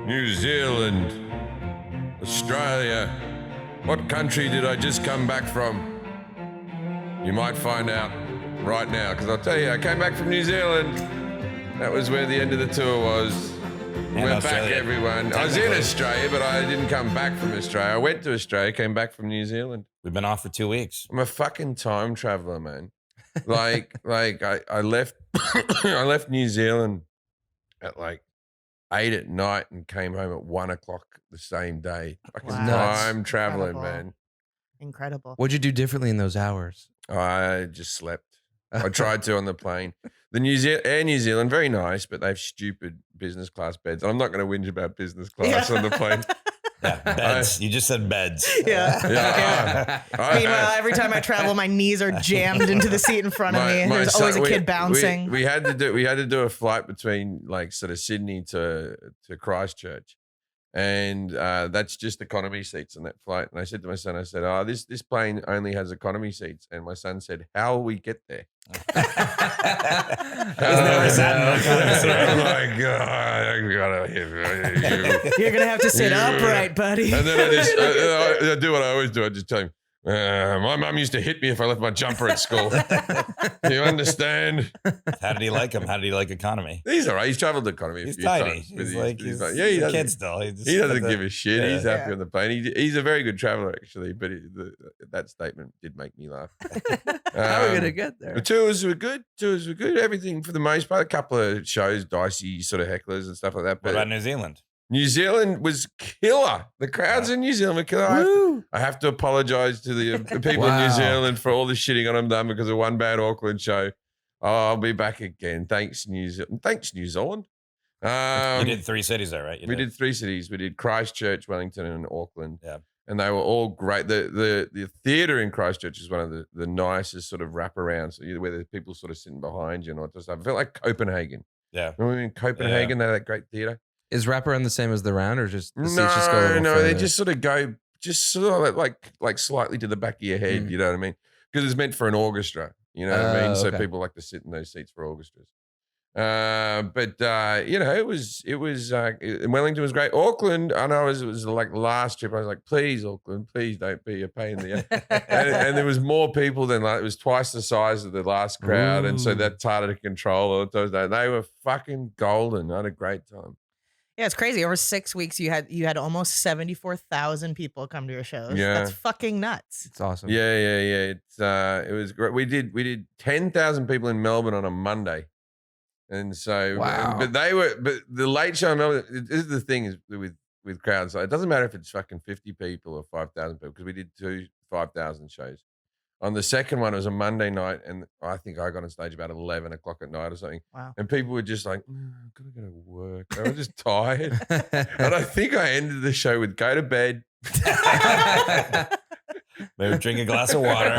New Zealand, Australia. What country did I just come back from? You might find out right now, because I'll tell you, I came back from New Zealand. That was where the end of the tour was. We're back, everyone. I was in Australia, but I didn't come back from Australia. I went to Australia, came back from New Zealand. We've been off for 2 weeks. I'm a fucking time traveler, man. I left I left New Zealand at like 8 at night and came home at 1 o'clock the same day. Fucking time traveling, man. Incredible. What'd you do differently in those hours? I just slept. I tried to on the plane. The Air New Zealand, very nice, but they have stupid business class beds. I'm not going to whinge about business class on the plane. Yeah, beds. You just said beds. Yeah. Meanwhile, every time I travel, my knees are jammed into the seat in front of me. There's always a kid bouncing. We had to do a flight between like sort of Sydney to Christchurch, and that's just economy seats on that flight. And I said to my son, this plane only has economy seats. And my son said, how will we get there? He's never sat in an economy seat. Oh my God! You're gonna have to sit upright, buddy. And then I do what I always do. I just tell him, my mum used to hit me if I left my jumper at school. Do you understand? How did he like him? How did he like economy? He's all right. He's traveled economy a few tiny. times. He's like he a kid still. He doesn't give a shit. He's happy on the plane. He's a very good traveler, actually, but that statement did make me laugh. How are we going to get there? The tours were good. Everything for the most part. A couple of shows, dicey sort of hecklers and stuff like that. But what about New Zealand? New Zealand was killer. The crowds in New Zealand were killer. I have to apologize to the people in New Zealand for all the shitting on them done because of one bad Auckland show. I'll be back again. Thanks, New Zealand. You did 3 cities there, right? We did 3 cities. We did Christchurch, Wellington, and Auckland. Yeah. And they were all great. The theatre in Christchurch is one of the nicest sort of wraparounds, where there's people sort of sitting behind you and all that stuff. I felt like Copenhagen. Yeah. Remember in Copenhagen, they had that great theatre? Is wraparound the same as the round, or just the seats just go a little No, further? they just sort of go like slightly to the back of your head. You know what I mean? Because it's meant for an orchestra. You know what I mean? So people like to sit in those seats for orchestras. But it was Wellington was great. Auckland, I know it was like the last trip. I was like, please, Auckland, please don't be a pain in the ass. and there was more people than it was twice the size of the last crowd, and so that's harder to control. They were fucking golden. I had a great time. Yeah, it's crazy. Over 6 weeks, you had almost 74,000 people come to your shows. Yeah. That's fucking nuts. It's awesome. Yeah. It was great. We did 10,000 people in Melbourne on a Monday. And so, but the late show in Melbourne, this is the thing is with crowds. It doesn't matter if it's fucking 50 people or 5,000 people, because we did 2 5,000 shows. On the second one, it was a Monday night, and I think I got on stage about 11 o'clock at night or something. Wow. And people were just like, I've got to go to work. They were just tired. And I think I ended the show with go to bed. Maybe drink a glass of water.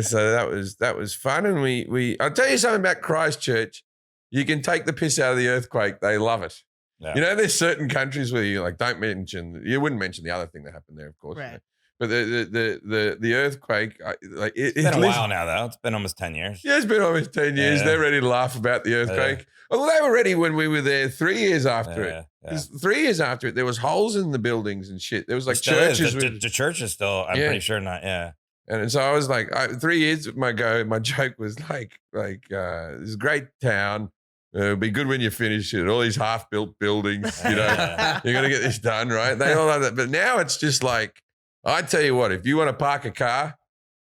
So that was fun. And we I'll tell you something about Christchurch. You can take the piss out of the earthquake. They love it. Yeah. There's certain countries where you you wouldn't mention the other thing that happened there, of course. Right. But the earthquake, it's been a while now, though. It's been almost 10 years. Yeah, it's been almost 10 years. They're ready to laugh about the earthquake. Well, they were ready when we were there 3 years after it. Yeah. 3 years after it, there was holes in the buildings and shit. There was like churches. The church is still, I'm pretty sure not, yeah. And so I was like, 3 years ago, my joke was like this is a great town. It'll be good when you finish it. All these half-built buildings, you're going to get this done, right? They all have that. But now it's just like, I tell you what, if you want to park a car,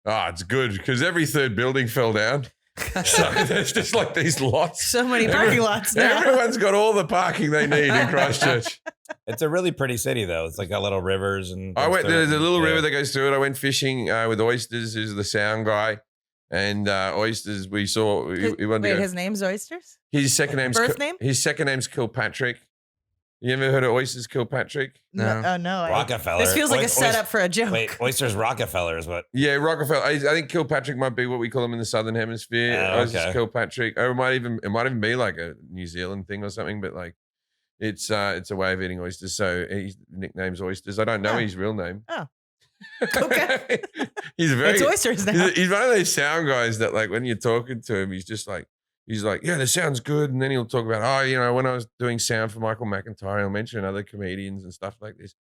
it's good, because every third building fell down. So there's just like these lots. So many parking lots now. Everyone's got all the parking they need in Christchurch. It's a really pretty city, though. It's like got little rivers. And there's a little river that goes through it. I went fishing with Oysters, who's the sound guy. And Oysters, we saw. His name's Oysters? His second name's birth name? His second name's Kilpatrick. You ever heard of Oysters Kilpatrick? No. Rockefeller. This feels like a setup for a joke. Wait, Oysters Rockefeller is what? Yeah, Rockefeller. I think Kilpatrick might be what we call him in the Southern Hemisphere. Oysters Kilpatrick. Or it might even be like a New Zealand thing or something. But like, it's a way of eating oysters. So his nickname's Oysters. I don't know his real name. Oh. Okay. It's Oysters now. He's one of those sound guys that, like, when you're talking to him, he's just like, he's like, yeah, this sounds good. And then he'll talk about, oh, you know, when I was doing sound for Michael McIntyre, he'll mention other comedians and stuff like this.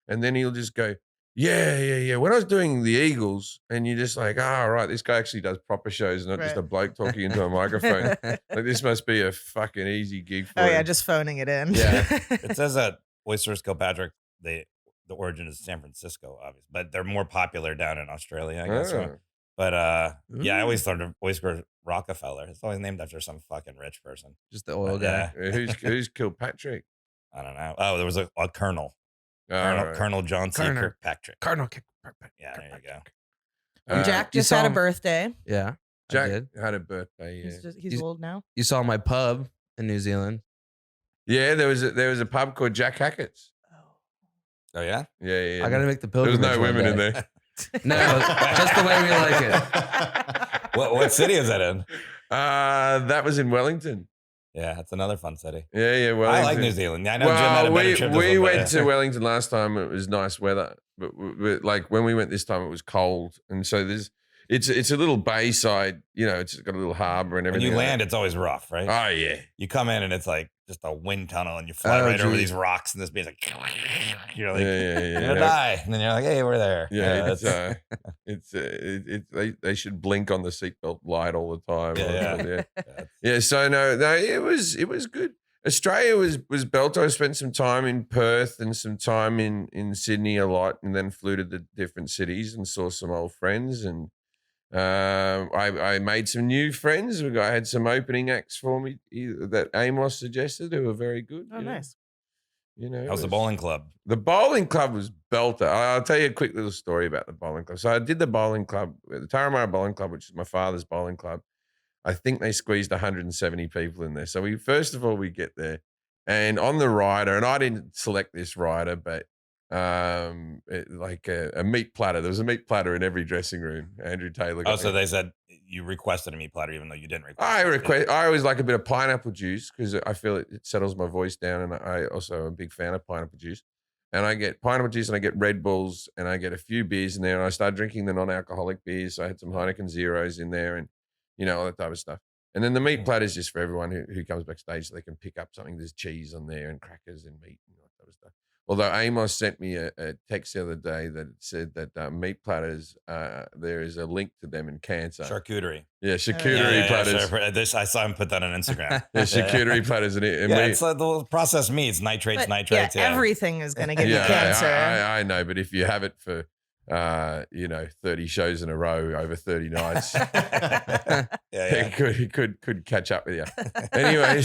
And then he'll just go, yeah. When I was doing the Eagles, and you're just like, right, this guy actually does proper shows, not just a bloke talking into a microphone. Like, this must be a fucking easy gig for him. Yeah, just phoning it in. Yeah. It says that Oysters Kilpatrick, the origin is San Francisco, obviously, but they're more popular down in Australia, I guess. So. But yeah, I always thought of Oyster Rockefeller. It's always named after some fucking rich person. Just the oil guy. Yeah. Who's Kilpatrick? I don't know. Oh, there was a colonel. Colonel John C. Kirkpatrick. Colonel Kirkpatrick. Yeah, there you go. Jack just had a birthday. Yeah, Jack had a birthday. Yeah. He's old now. You saw my pub in New Zealand. Yeah, there was a pub called Jack Hackett's. Oh yeah? Yeah. I got to make the pilgrimage. There's no women in there. No, just the way we like it. What city is that in? That was in Wellington. Yeah, that's another fun city. Yeah, Wellington. I like New Zealand. I know Jim had a better trip. We went to Wellington last time. It was nice weather, but like when we went this time, it was cold, and so it's a little bayside. You know, it's got a little harbor and everything. When you land, it's always rough, right? Oh yeah. You come in and it's like just a wind tunnel, and you fly right over these rocks, and this be's like, you're like, you're gonna die, and then you're like, hey, we're there. Yeah, they should blink on the seatbelt light all the time. Yeah. So no, it was good. Australia was built. I spent some time in Perth and some time in Sydney a lot, and then flew to the different cities and saw some old friends. And I made some new friends. I had some opening acts for me that Amos suggested who were very good. Oh, nice. You know, how's the bowling club? The bowling club was belter. I'll tell you a quick little story about the bowling club. So I did the bowling club, the Taramara Bowling Club, which is my father's bowling club. I think they squeezed 170 people in there. So we get there, and on the rider, and I didn't select this rider, but like a meat platter. There was a meat platter in every dressing room. Andrew Taylor. Oh, so they said you requested a meat platter even though you didn't request. I always like a bit of pineapple juice because I feel it settles my voice down, and I also am a big fan of pineapple juice. And I get pineapple juice, and I get Red Bulls, and I get a few beers in there, and I started drinking the non-alcoholic beers. So I had some Heineken Zeros in there, and all that type of stuff. And then the meat platter is just for everyone who comes backstage, so they can pick up something. There's cheese on there and crackers and meat and all that type of stuff. Although Amos sent me a text the other day that said that meat platters, there is a link to them in cancer. Charcuterie. Yeah, charcuterie platters. Sure. I saw him put that on Instagram. Charcuterie platters. It's like the processed meats, nitrates. Everything is going to give you cancer. I know, but if you have it for 30 shows in a row over 30 nights, it could catch up with you. Anyway,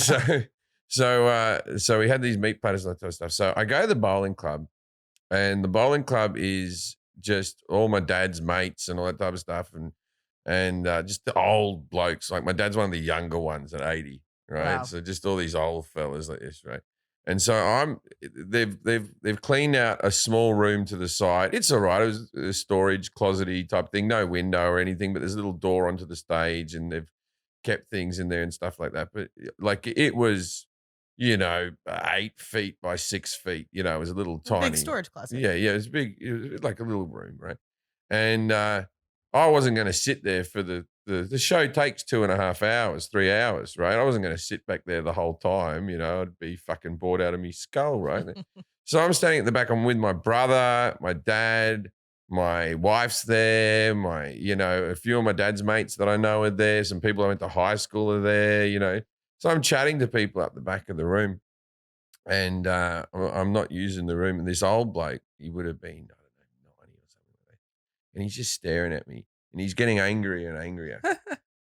so we had these meat platters and that type of stuff. So I go to the bowling club, and the bowling club is just all my dad's mates and all that type of stuff, and just the old blokes. Like my dad's one of the younger ones at 80, right? Wow. So just all these old fellas like this, right? And so they've cleaned out a small room to the side. It's all right. It was a storage closet-y type thing, no window or anything, but there's a little door onto the stage, and they've kept things in there and stuff like that. But like it was, 8 feet by 6 feet. It was a little tiny big storage closet. Yeah, it was big. It was like a little room, right? And I wasn't going to sit there for the show takes 2.5 hours, 3 hours, right? I wasn't going to sit back there the whole time, I'd be fucking bored out of me skull, right? So I'm standing at the back. I'm with my brother, my dad, my wife's there, a few of my dad's mates that I know are there. Some people I went to high school are there, So I'm chatting to people up the back of the room, and I'm not using the room. And this old bloke, he would have been, 90 or something like that, and he's just staring at me. And he's getting angrier and angrier,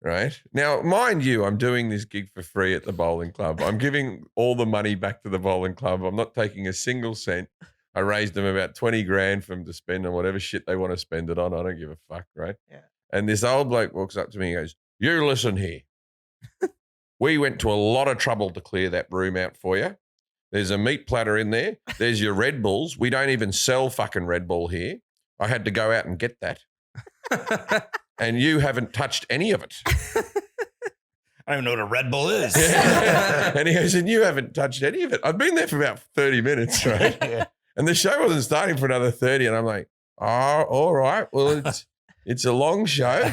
right? Now, mind you, I'm doing this gig for free at the bowling club. I'm giving all the money back to the bowling club. I'm not taking a single cent. I raised them about 20 grand for them to spend on whatever shit they want to spend it on. I don't give a fuck, right? Yeah. And this old bloke walks up to me and goes, "You listen here. We went to a lot of trouble to clear that room out for you. There's a meat platter in there. There's your Red Bulls. We don't even sell fucking Red Bull here. I had to go out and get that. And you haven't touched any of it." I don't even know what a Red Bull is. Yeah. And he goes, "And you haven't touched any of it." I've been there for about 30 minutes, right? And the show wasn't starting for another 30. And I'm like, "Oh, all right. Well, it's, It's a long show.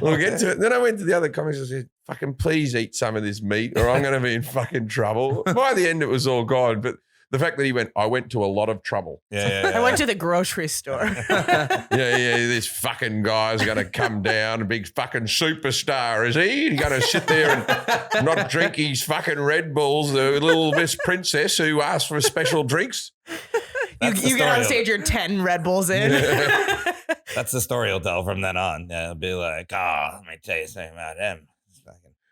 We'll get to it. And then I went to the other comics and said, fucking please eat some of this meat or I'm going to be in fucking trouble. By the end, it was all gone. But the fact that he went, I went to a lot of trouble. I went to the grocery store. This fucking guy's going to come down, a big fucking superstar, is he? He's going to sit there and not drink his fucking Red Bulls, the little Miss Princess who asked for special drinks. You get on stage, you're 10 Red Bulls in. That's the story he'll tell from then on. Yeah, it'll be like, let me tell you something about him.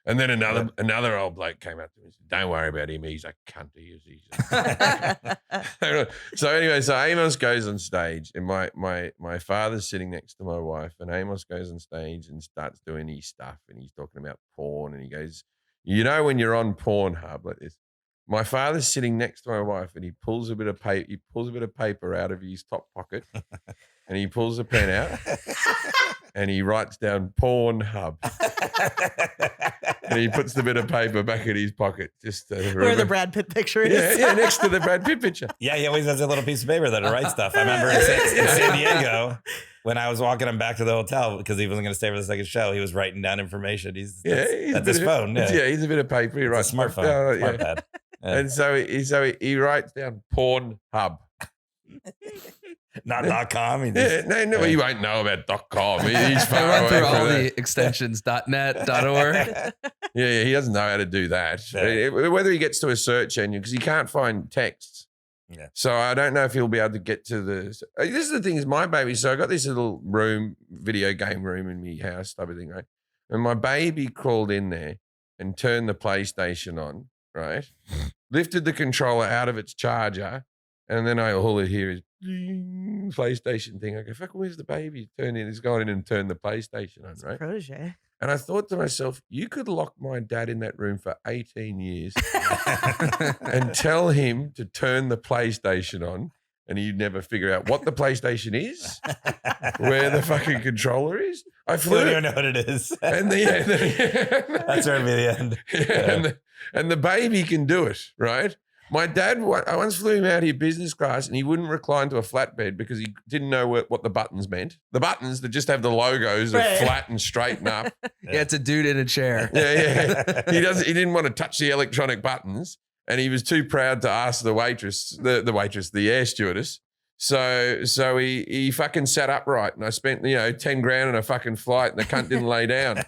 And then another old bloke came up to me and said, don't worry about him. He's a cunt. So anyway, so Amos goes on stage and my father's sitting next to my wife and Amos goes on stage and starts doing his stuff and he's talking about porn and he goes, you know when you're on Pornhub like this, my father's sitting next to my wife and he pulls a bit of paper out of his top pocket and he pulls a pen out and he writes down Pornhub. And he puts the bit of paper back in his pocket. Just where the Brad Pitt picture is. Yeah, next to the Brad Pitt picture. Yeah, he always has a little piece of paper that writes stuff. I remember in San Diego when I was walking him back to the hotel because he wasn't going to stay for the second show. He was writing down information. That's his phone. Yeah, he's a bit of paper. He writes a smartphone. Smartpad. Yeah. And so he writes down Pornhub. Not .com. He won't know about .com. He's far I went away through all from that. the extensions .net, .org. Yeah, he doesn't know how to do that. Yeah. Whether he gets to a search engine, because he can't find texts. Yeah. So I don't know if he'll be able to get to the. This is the thing is my baby. So I got this little room, video game room in my house, type of thing, right? And my baby crawled in there and turned the PlayStation on, right? Lifted the controller out of its charger, and then all I hear is ding, PlayStation thing. I go, fuck, where's the baby? He's gone in and turned the PlayStation on, right? Protege. And I thought to myself, you could lock my dad in that room for 18 years and tell him to turn the PlayStation on and he'd never figure out what the PlayStation is, where the fucking controller is. I flew. I don't even know what it is. And That's where the end. Yeah, and the baby can do it, right? My dad, I once flew him out here business class and he wouldn't recline to a flatbed because he didn't know what the buttons meant. The buttons that just have the logos of flat and straighten up. Yeah, it's a dude in a chair. Yeah. He didn't want to touch the electronic buttons and he was too proud to ask the waitress, the air stewardess. So he fucking sat upright and I spent, 10 grand on a fucking flight and the cunt didn't lay down.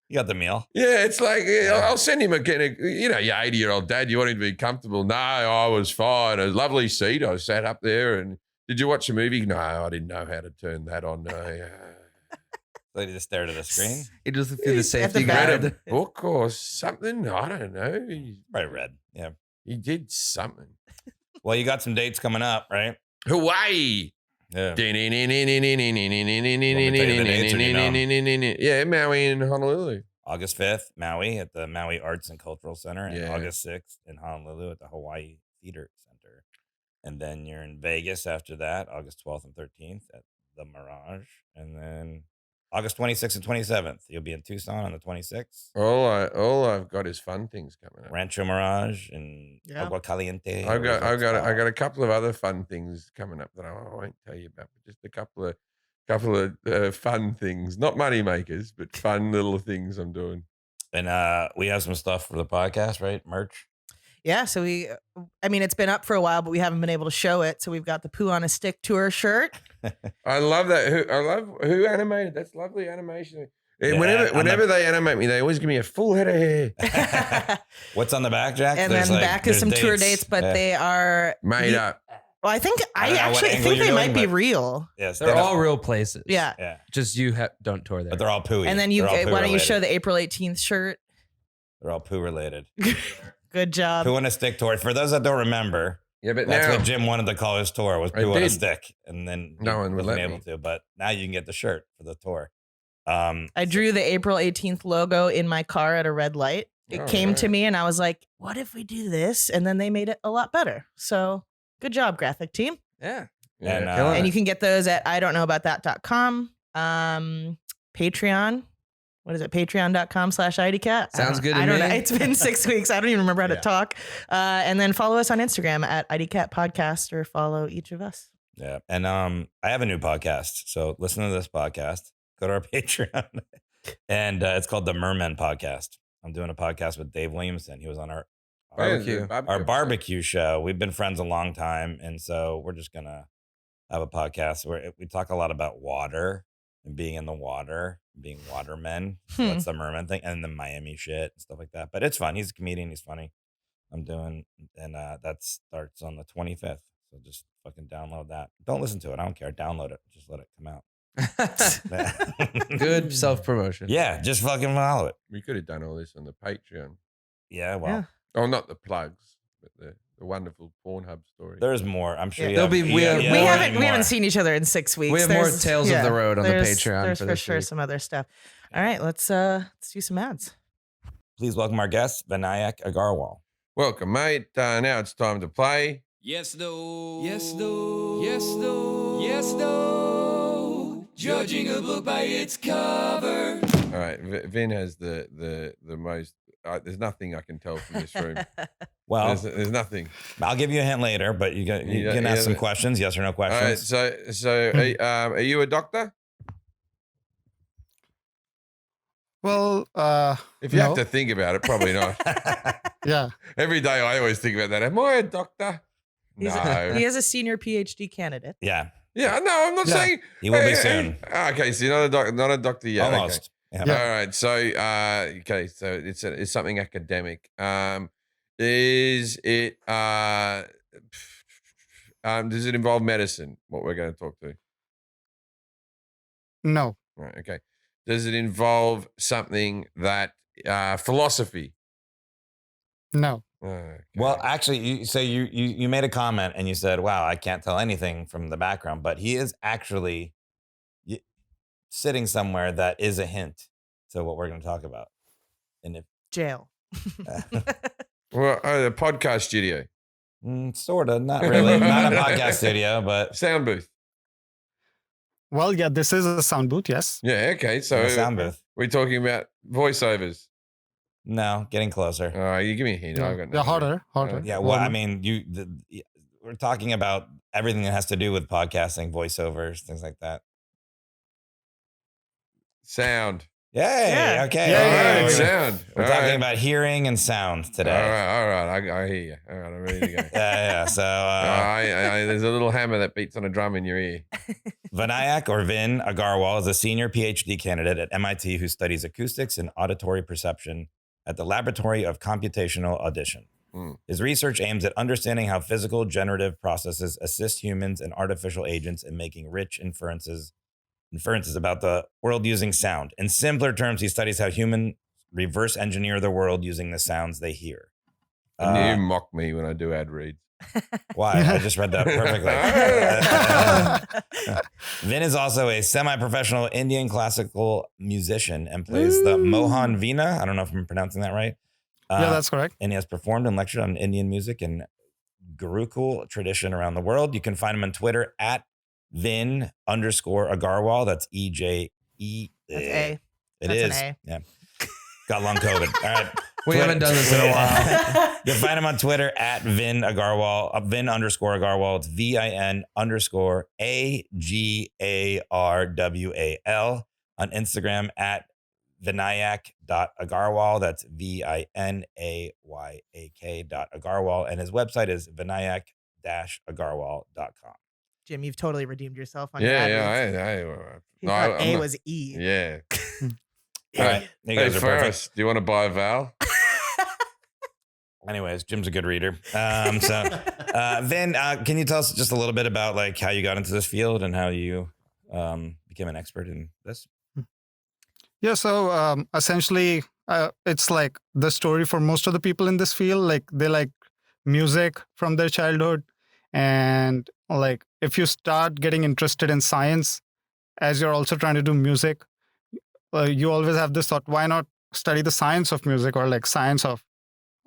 You got the meal. Yeah, it's like, I'll send him again. Your 80-year-old dad, you want him to be comfortable. No, I was fine. A lovely seat. I sat up there and did you watch a movie? No, I didn't know how to turn that on. No. So he just stared at the screen? He just through the safety read guide. a book or something. I don't know. Probably read. Yeah. He did something. Well, you got some dates coming up, right? Hawaii. Yeah. Yeah, Maui and Honolulu. August 5th, Maui at the Maui Arts and Cultural Center, and Yeah. August 6th in Honolulu at the Hawaii Theater Center. And then you're in Vegas after that, August 12th and 13th at the Mirage. And then August 26th and 27th, you'll be in Tucson on the 26th. All I've got is fun things coming up. Rancho Mirage and Agua Caliente. I got a couple of other fun things coming up that I won't tell you about, but just a couple of fun things, not money makers, but fun little things I'm doing. And we have some stuff for the podcast, right? Merch. Yeah, so it's been up for a while, but we haven't been able to show it. So we've got the Poo on a Stick tour shirt. I love that. Who animated? That's lovely animation. Yeah, whenever they animate me, they always give me a full head of hair. What's on the back, Jack? And then back is some tour dates, but they are made up. Well, I think I think they might be real. Yes, They're all real places. Yeah. Just you don't tour there. But they're all pooey. And then why don't you show the April 18th shirt? They're all poo related. Good job. Poo on a Stick tour. For those that don't remember, yeah, but that's now, what Jim wanted to call his tour was Poo on a Stick, and then no one wasn't would able to. But now you can get the shirt for the tour. I drew the April 18th logo in my car at a red light. It came to me, and I was like, "What if we do this?" And then they made it a lot better. So good job, graphic team. Yeah. And you can get those at idontknowaboutthat.com. Patreon. What is it? Patreon.com/IDCat. Sounds good to I don't me. know. It's been 6 weeks. I don't even remember how to talk. And then follow us on Instagram at IDCat Podcast or follow each of us. Yeah. And I have a new podcast. So listen to this podcast. Go to our Patreon. And it's called the Merman Podcast. I'm doing a podcast with Dave Williamson. He was on our barbecue show. We've been friends a long time. And so we're just going to have a podcast where we talk a lot about water and being in the water, being watermen. So that's the Merman thing. And the Miami shit and stuff like that. But it's fun. He's a comedian. He's funny. I'm doing, and that starts on the 25th. So just fucking download that. Don't listen to it. I don't care. Download it. Just let it come out. Good self-promotion. Yeah, just fucking follow it. We could have done all this on the Patreon. Yeah, well. Oh, not the plugs, but the wonderful Pornhub story. There's more. I'm sure there'll be. We haven't seen each other in 6 weeks. We have more tales of the road on the Patreon. There's for sure some other stuff. All right, let's do some ads. Please welcome our guest, Vinayak Agarwal. Welcome, mate. Now it's time to play. Yes, no. Yes, no. Yes, no. Yes, no. Judging a book by its cover. All right, Vin has the most. There's nothing I can tell from this room. Well, there's nothing. I'll give you a hint later, but you can ask some questions, yes or no questions. All right, so are you a doctor? Well, if you have to think about it, probably not. Yeah. Every day I always think about that. Am I a doctor? He has a senior PhD candidate. Yeah. Yeah, no, I'm not saying. He will be soon. Okay, so you're not a doctor yet. Almost. Okay. Yeah. All right, so so it's something academic. Does it involve medicine? What we're going to talk to? No. Right. Okay. Does it involve something that philosophy? No. Okay. Well, actually, you made a comment and you said, "Wow, I can't tell anything from the background," but he is actually sitting somewhere that is a hint to what we're going to talk about. And if jail, well, the podcast studio, sort of, not really, not a podcast studio, but sound booth. Well, yeah, this is a sound booth, yes. Yeah, okay. So a sound booth. We're talking about voiceovers. No, getting closer. All right, you give me a hint. I've got no harder. Yeah, well, I mean, we're talking about everything that has to do with podcasting, voiceovers, things like that. Sound. Yay! Yeah. Okay. All right, sound. We're talking about hearing and sound today. All right. I hear you. All right, I'm ready to go. yeah. So there's a little hammer that beats on a drum in your ear. Vinayak, or Vin Agarwal, is a senior PhD candidate at MIT who studies acoustics and auditory perception at the Laboratory of Computational Audition. His research aims at understanding how physical generative processes assist humans and artificial agents in making rich inferences about the world using sound. In simpler terms, he studies how humans reverse engineer the world using the sounds they hear. And you mock me when I do ad reads. Why? I just read that perfectly. Vin is also a semi-professional Indian classical musician and plays the Mohan Veena. I don't know if I'm pronouncing that right. Yeah, that's correct. And he has performed and lectured on Indian music and Gurukul tradition around the world. You can find him on Twitter at Vin_Agarwal. That's EJE. That's A. It is. An A. Yeah. Got long COVID. All right. We haven't done this in a while. You can find him on Twitter at Vin Agarwal, Vin_Agarwal. It's VIN_AGARWAL. On Instagram at Vinayak.Agarwal. That's VINAYAK.Agarwal. And his website is Vinayak-Agarwal.com. Jim, you've totally redeemed yourself on your ad reads. He thought A was E. Yeah. All right. You guys are perfect. Do you want to buy a vowel? Anyways, Jim's a good reader. Vin, can you tell us just a little bit about like how you got into this field and how you became an expert in this? Yeah, so essentially, it's like the story for most of the people in this field. Like they like music from their childhood, and like if you start getting interested in science as you're also trying to do music, you always have this thought: why not study the science of music or like science of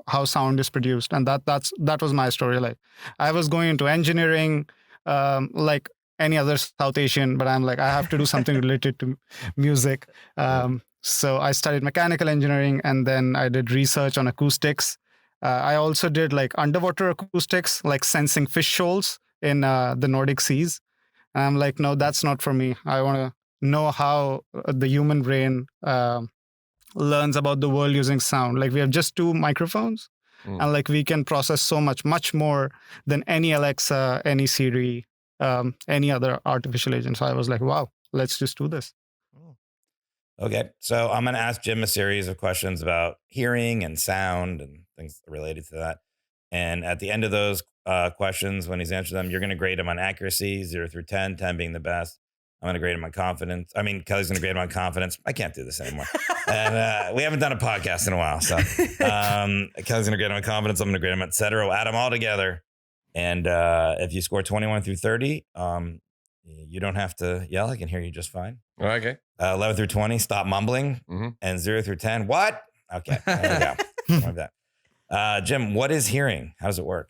how sound is produced? And that was my story. Like I was going into engineering, like any other South Asian, but I'm like, I have to do something related to music. So I studied mechanical engineering, and then I did research on acoustics. I also did like underwater acoustics, like sensing fish shoals in the Nordic seas. And I'm like, no, that's not for me. I want to know how the human brain learns about the world using sound. Like we have just 2 microphones, and like we can process so much more than any Alexa, any Siri, any other artificial agent. So I was like, wow, let's just do this. Okay, so I'm going to ask Jim a series of questions about hearing and sound and things related to that. And at the end of those questions, when he's answered them, you're going to grade him on accuracy, 0 through 10, 10 being the best. I'm going to grade him on confidence. I mean, Kelly's going to grade him on confidence. I can't do this anymore. And we haven't done a podcast in a while. So Kelly's going to grade him on confidence. I'm going to grade him, et cetera. We'll add them all together. And if you score 21 through 30, you don't have to yell. I can hear you just fine. Okay. 11 through 20, stop mumbling. And 0 through 10, what? Okay. There we go. Like that. Jim, what is hearing? How does it work?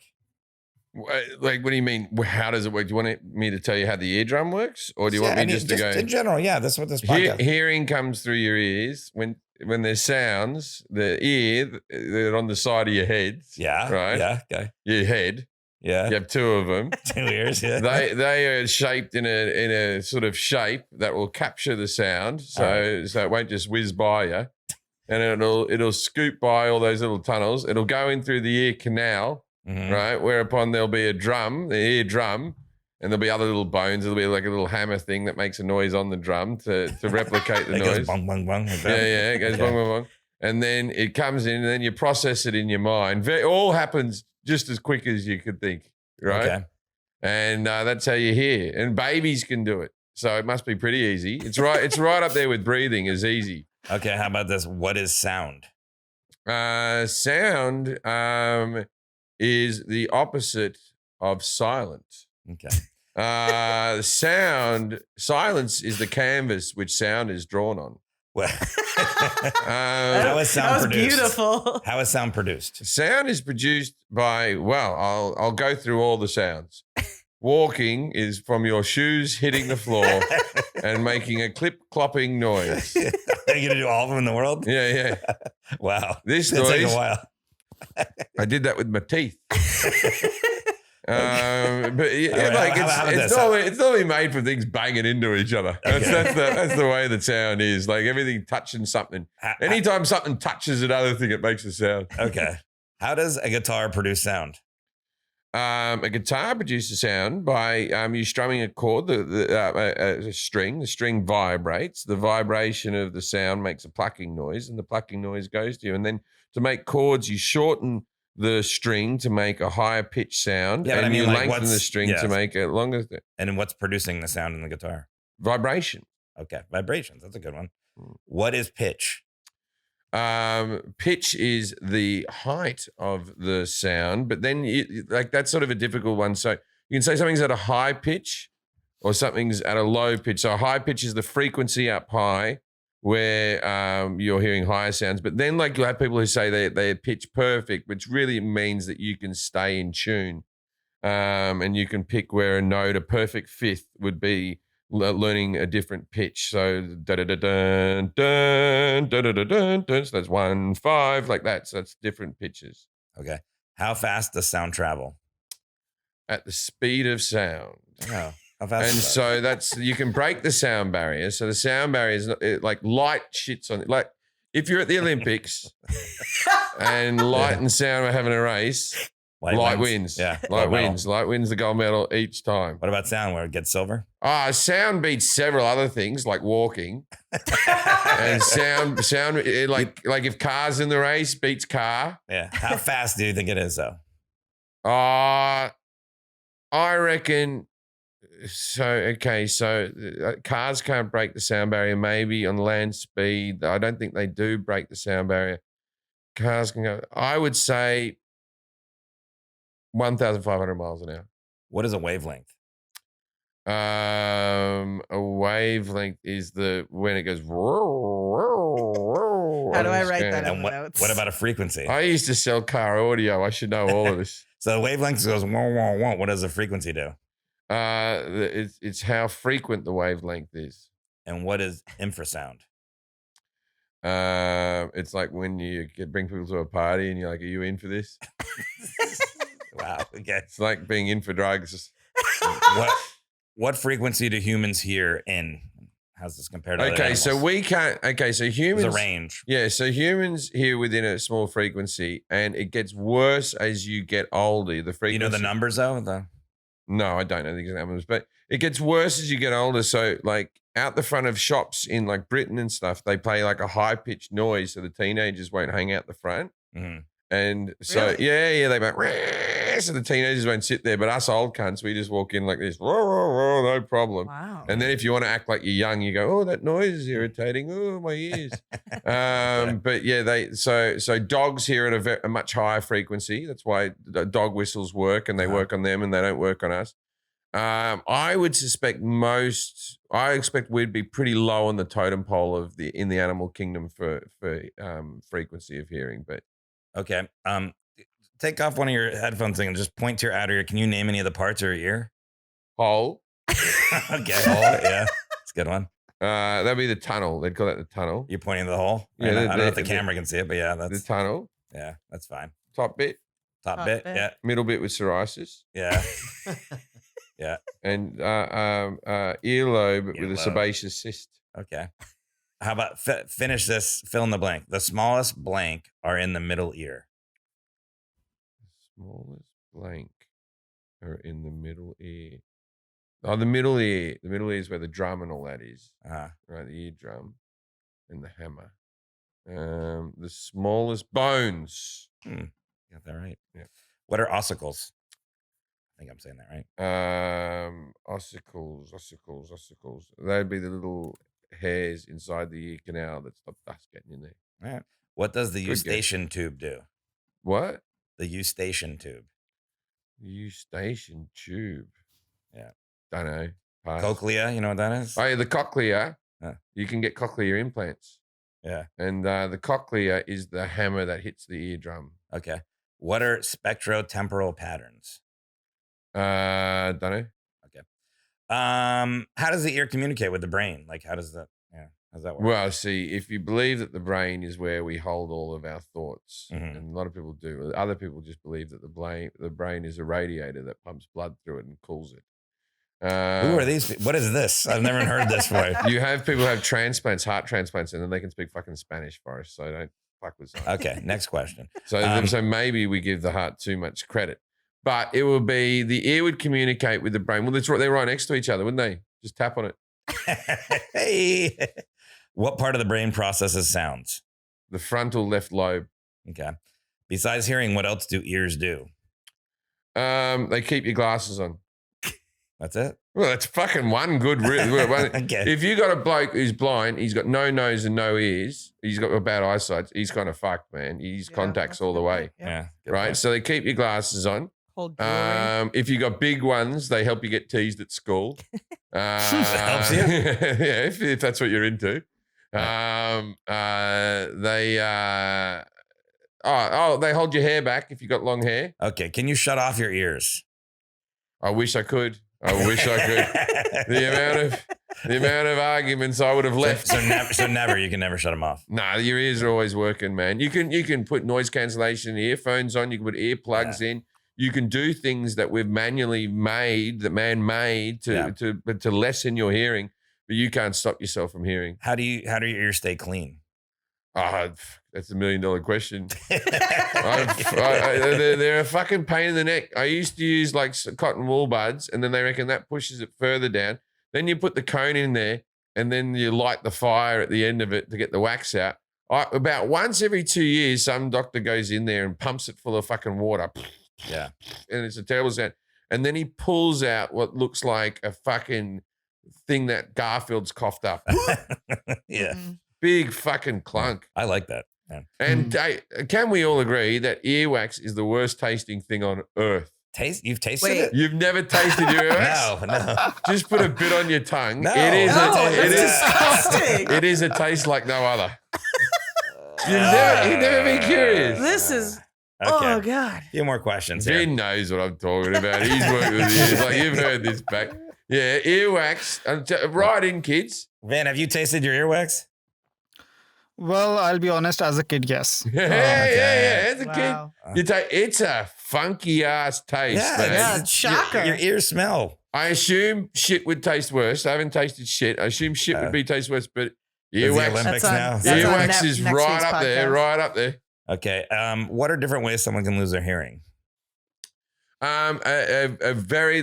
Like, what do you mean? How does it work? Do you want me to tell you how the eardrum works, or do you want me just to go in general? Yeah, that's what this podcast. Hearing comes through your ears when there's sounds. The ear, they're on the side of your head. Yeah. Right. Yeah. Okay. Your head. Yeah. You have 2 of them. 2 ears. Yeah. They are shaped in a sort of shape that will capture the sound, so it won't just whiz by you, and it'll scoop by all those little tunnels. It'll go in through the ear canal. Right, whereupon there'll be a drum, the ear drum, and there'll be other little bones. There'll be like a little hammer thing that makes a noise on the drum to replicate the it noise. Goes bong, bong, bong. Like that. Yeah, it goes bong, bong, bong. And then it comes in, and then you process it in your mind. It all happens just as quick as you could think, right? Okay. And that's how you hear. And babies can do it, so it must be pretty easy. It's right. It's right up there with breathing is easy. Okay, how about this? What is sound? Sound is the opposite of silence. Okay. Silence is the canvas which sound is drawn on. Well, how is sound produced? Beautiful. How is sound produced? Sound is produced by, I'll go through all the sounds. Walking is from your shoes hitting the floor and making a clip-clopping noise. Are you going to do all of them in the world? Yeah. Wow. This It's noise, taking a while. I did that with my teeth. But right, it's normally made for things banging into each other. That's the way the sound is. Like everything touching something. Anytime something touches another thing, it makes a sound. Okay. How does a guitar produce sound? A guitar produces sound by you strumming a chord, a string. The string vibrates. The vibration of the sound makes a plucking noise, and the plucking noise goes to you. And then to make chords, you shorten the string to make a higher pitch sound, and you lengthen the string to make a longer. And what's producing the sound in the guitar? Vibration. Okay, vibrations. That's a good one. What is pitch? Pitch is the height of the sound, but then that's sort of a difficult one. So you can say something's at a high pitch or something's at a low pitch. So a high pitch is the frequency up high where you're hearing higher sounds. But then you'll have people who say they're pitch perfect, which really means that you can stay in tune and you can pick where a note, a perfect fifth would be learning a different pitch. So da-da-da-dun, dun, da-da-da-dun, dun. So that's 1, 5, like that. So that's different pitches. Okay. How fast does sound travel? At the speed of sound. Oh, how fast? And so you can break the sound barrier. So the sound barrier is like light shits on it. Like if you're at the Olympics and light and sound are having a race, light wins. Yeah. Light wins. Light wins the gold medal each time. What about sound where it gets silver? Sound beats several other things like walking. And sound like if cars in the race beats car. Yeah. How fast do you think it is though? I reckon so cars can't break the sound barrier maybe on land speed. I don't think they do break the sound barrier. Cars can go, I would say 1,500 miles an hour. What is a wavelength? A wavelength is when it goes. How do I write that in the notes? What about a frequency? I used to sell car audio. I should know all of this. So the wavelength goes wah, wah, wah. What does the frequency do? It's how frequent the wavelength is. And what is infrasound? It's like when you bring people to a party and you're like, "Are you in for this?" Wow. Okay. It's like being in for drugs. What frequency do humans hear in? How's this compared to other Okay, animals? so we can't. Okay, so humans. There's a range. Yeah, so humans hear within a small frequency, and it gets worse as you get older. The frequency. You know the numbers though. No, I don't know the exact numbers, but it gets worse as you get older. So, like out the front of shops in like Britain and stuff, they play like a high pitched noise, so the teenagers won't hang out the front. Mm-hmm. And so, Really? they go, so the teenagers won't sit there, but us old cunts, we just walk in like this, no problem. Wow. And then if you want to act like you're young, you go, oh, that noise is irritating. Oh, my ears. But yeah, so dogs hear at a much higher frequency. That's why the dog whistles work, and they work on them and they don't work on us. I would suspect I expect we'd be pretty low on the totem pole in the animal kingdom for frequency of hearing, but. Okay. Take off one of your headphones thing and just point to your outer ear. Can you name any of the parts of your ear? Hole. Okay, hole. Yeah, it's a good one. That'd be the tunnel. They'd call that the tunnel. You're pointing to the hole? Yeah, I don't know if the camera can see it, but yeah, the that's tunnel. yeah, that's fine. Top bit. Top bit. Yeah. Middle bit with psoriasis. Yeah. Yeah. And earlobe with a sebaceous cyst. Okay. How about finish this? Fill in the blank. The smallest blank are in the middle ear. The smallest blank are in the middle ear. Oh, the middle ear. The middle ear is where the drum and all that is. Right, the eardrum and the hammer. The smallest bones. Got that right. Yeah. What are ossicles? I think I'm saying that right. Ossicles. That'd be the little hairs inside the ear canal that stop dust getting in there. All right. What does the Good eustachian tube do? What? The eustachian tube. Eustachian tube. Yeah. Don't know. Pass. Cochlea, you know what that is? Oh, yeah, the cochlea. Huh. You can get cochlear implants. Yeah. And the cochlea is the hammer that hits the eardrum. Okay. What are spectrotemporal patterns? Don't know. Okay. How does the ear communicate with the brain? Like, how does that work? Well, see, if you believe that the brain is where we hold all of our thoughts, Mhm. and a lot of people do, other people just believe that the brain is a radiator that pumps blood through it and cools it. Who are these? What is this? I've never heard this before. You have people have transplants, heart transplants, and then they can speak fucking Spanish for us. So don't fuck with science. Okay, next question. So maybe we give the heart too much credit, but it will be the ear would communicate with the brain. Well, they're right next to each other, wouldn't they? Just tap on it. Hey, what part of the brain processes sounds? The frontal left lobe. Okay. Besides hearing, what else do ears do? They keep your glasses on. That's it. Well, that's fucking one good. Okay. If you got a bloke who's blind, he's got no nose and no ears, he's got a bad eyesight, he's kind of fucked, man. He's contacts all the way, Yeah. right? point. So they keep your glasses on. Hold jewelry. If you got big ones, they help you get teased at school. Helps you? Yeah, if that's what you're into. They hold your hair back if you got long hair. Okay. Can you shut off your ears? I wish I could. The amount of arguments I would have left. So never. You can never shut them off. Nah, your ears are always working, man. You can put noise cancellation earphones on. You can put earplugs in. You can do things that we've manually made, that man made to lessen your hearing, but you can't stop yourself from hearing. How do your ears stay clean? That's $1 million question. They're a fucking pain in the neck. I used to use like cotton wool buds, and then they reckon that pushes it further down. Then you put the cone in there, and then you light the fire at the end of it to get the wax out. About once every 2 years, some doctor goes in there and pumps it full of fucking water. Yeah. And it's a terrible sound. And then he pulls out what looks like a fucking thing that Garfield's coughed up. Yeah. Big fucking clunk. I like that. Yeah. And can we all agree that earwax is the worst tasting thing on earth? You've tasted it? You've never tasted earwax? No. Just put a bit on your tongue. No. Disgusting. It is a taste like no other. You've never been curious. This is. Okay. Oh God. A few more questions here. Vin knows what I'm talking about. He's worked with ears. Like you've heard this back. Yeah, earwax. Right in, kids. Vin, have you tasted your earwax? Well, I'll be honest, as a kid, yes. Yeah. As a Wow. kid, you take it's a funky ass taste, man. Yeah, shocker. Your ears smell. I assume shit would taste worse. I haven't tasted shit. I assume shit would be taste worse, but earwax, Olympics now. Earwax is right up there, right up there. Okay. What are different ways someone can lose their hearing? A very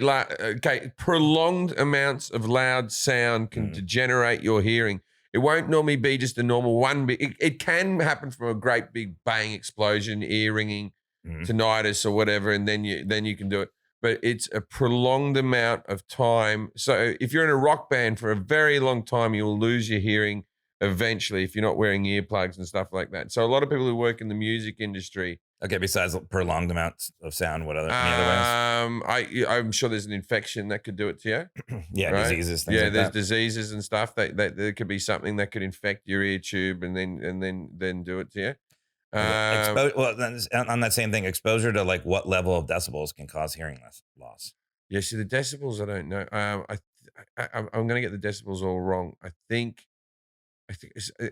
prolonged amounts of loud sound can degenerate your hearing. It won't normally be just a normal one bit. It can happen from a great big bang explosion, ear ringing, tinnitus or whatever, and then you can do it. But it's a prolonged amount of time. So if you're in a rock band for a very long time, you'll lose your hearing eventually if you're not wearing earplugs and stuff like that. So a lot of people who work in the music industry. Okay, besides prolonged amounts of sound, what other ways? I'm sure there's an infection that could do it to you. Yeah, right? diseases. Things like there's that. diseases and stuff that there could be something that could infect your ear tube and then do it to you. On that same thing, exposure to like what level of decibels can cause hearing loss? Yeah, see the decibels, I don't know. I'm going to get the decibels all wrong. I think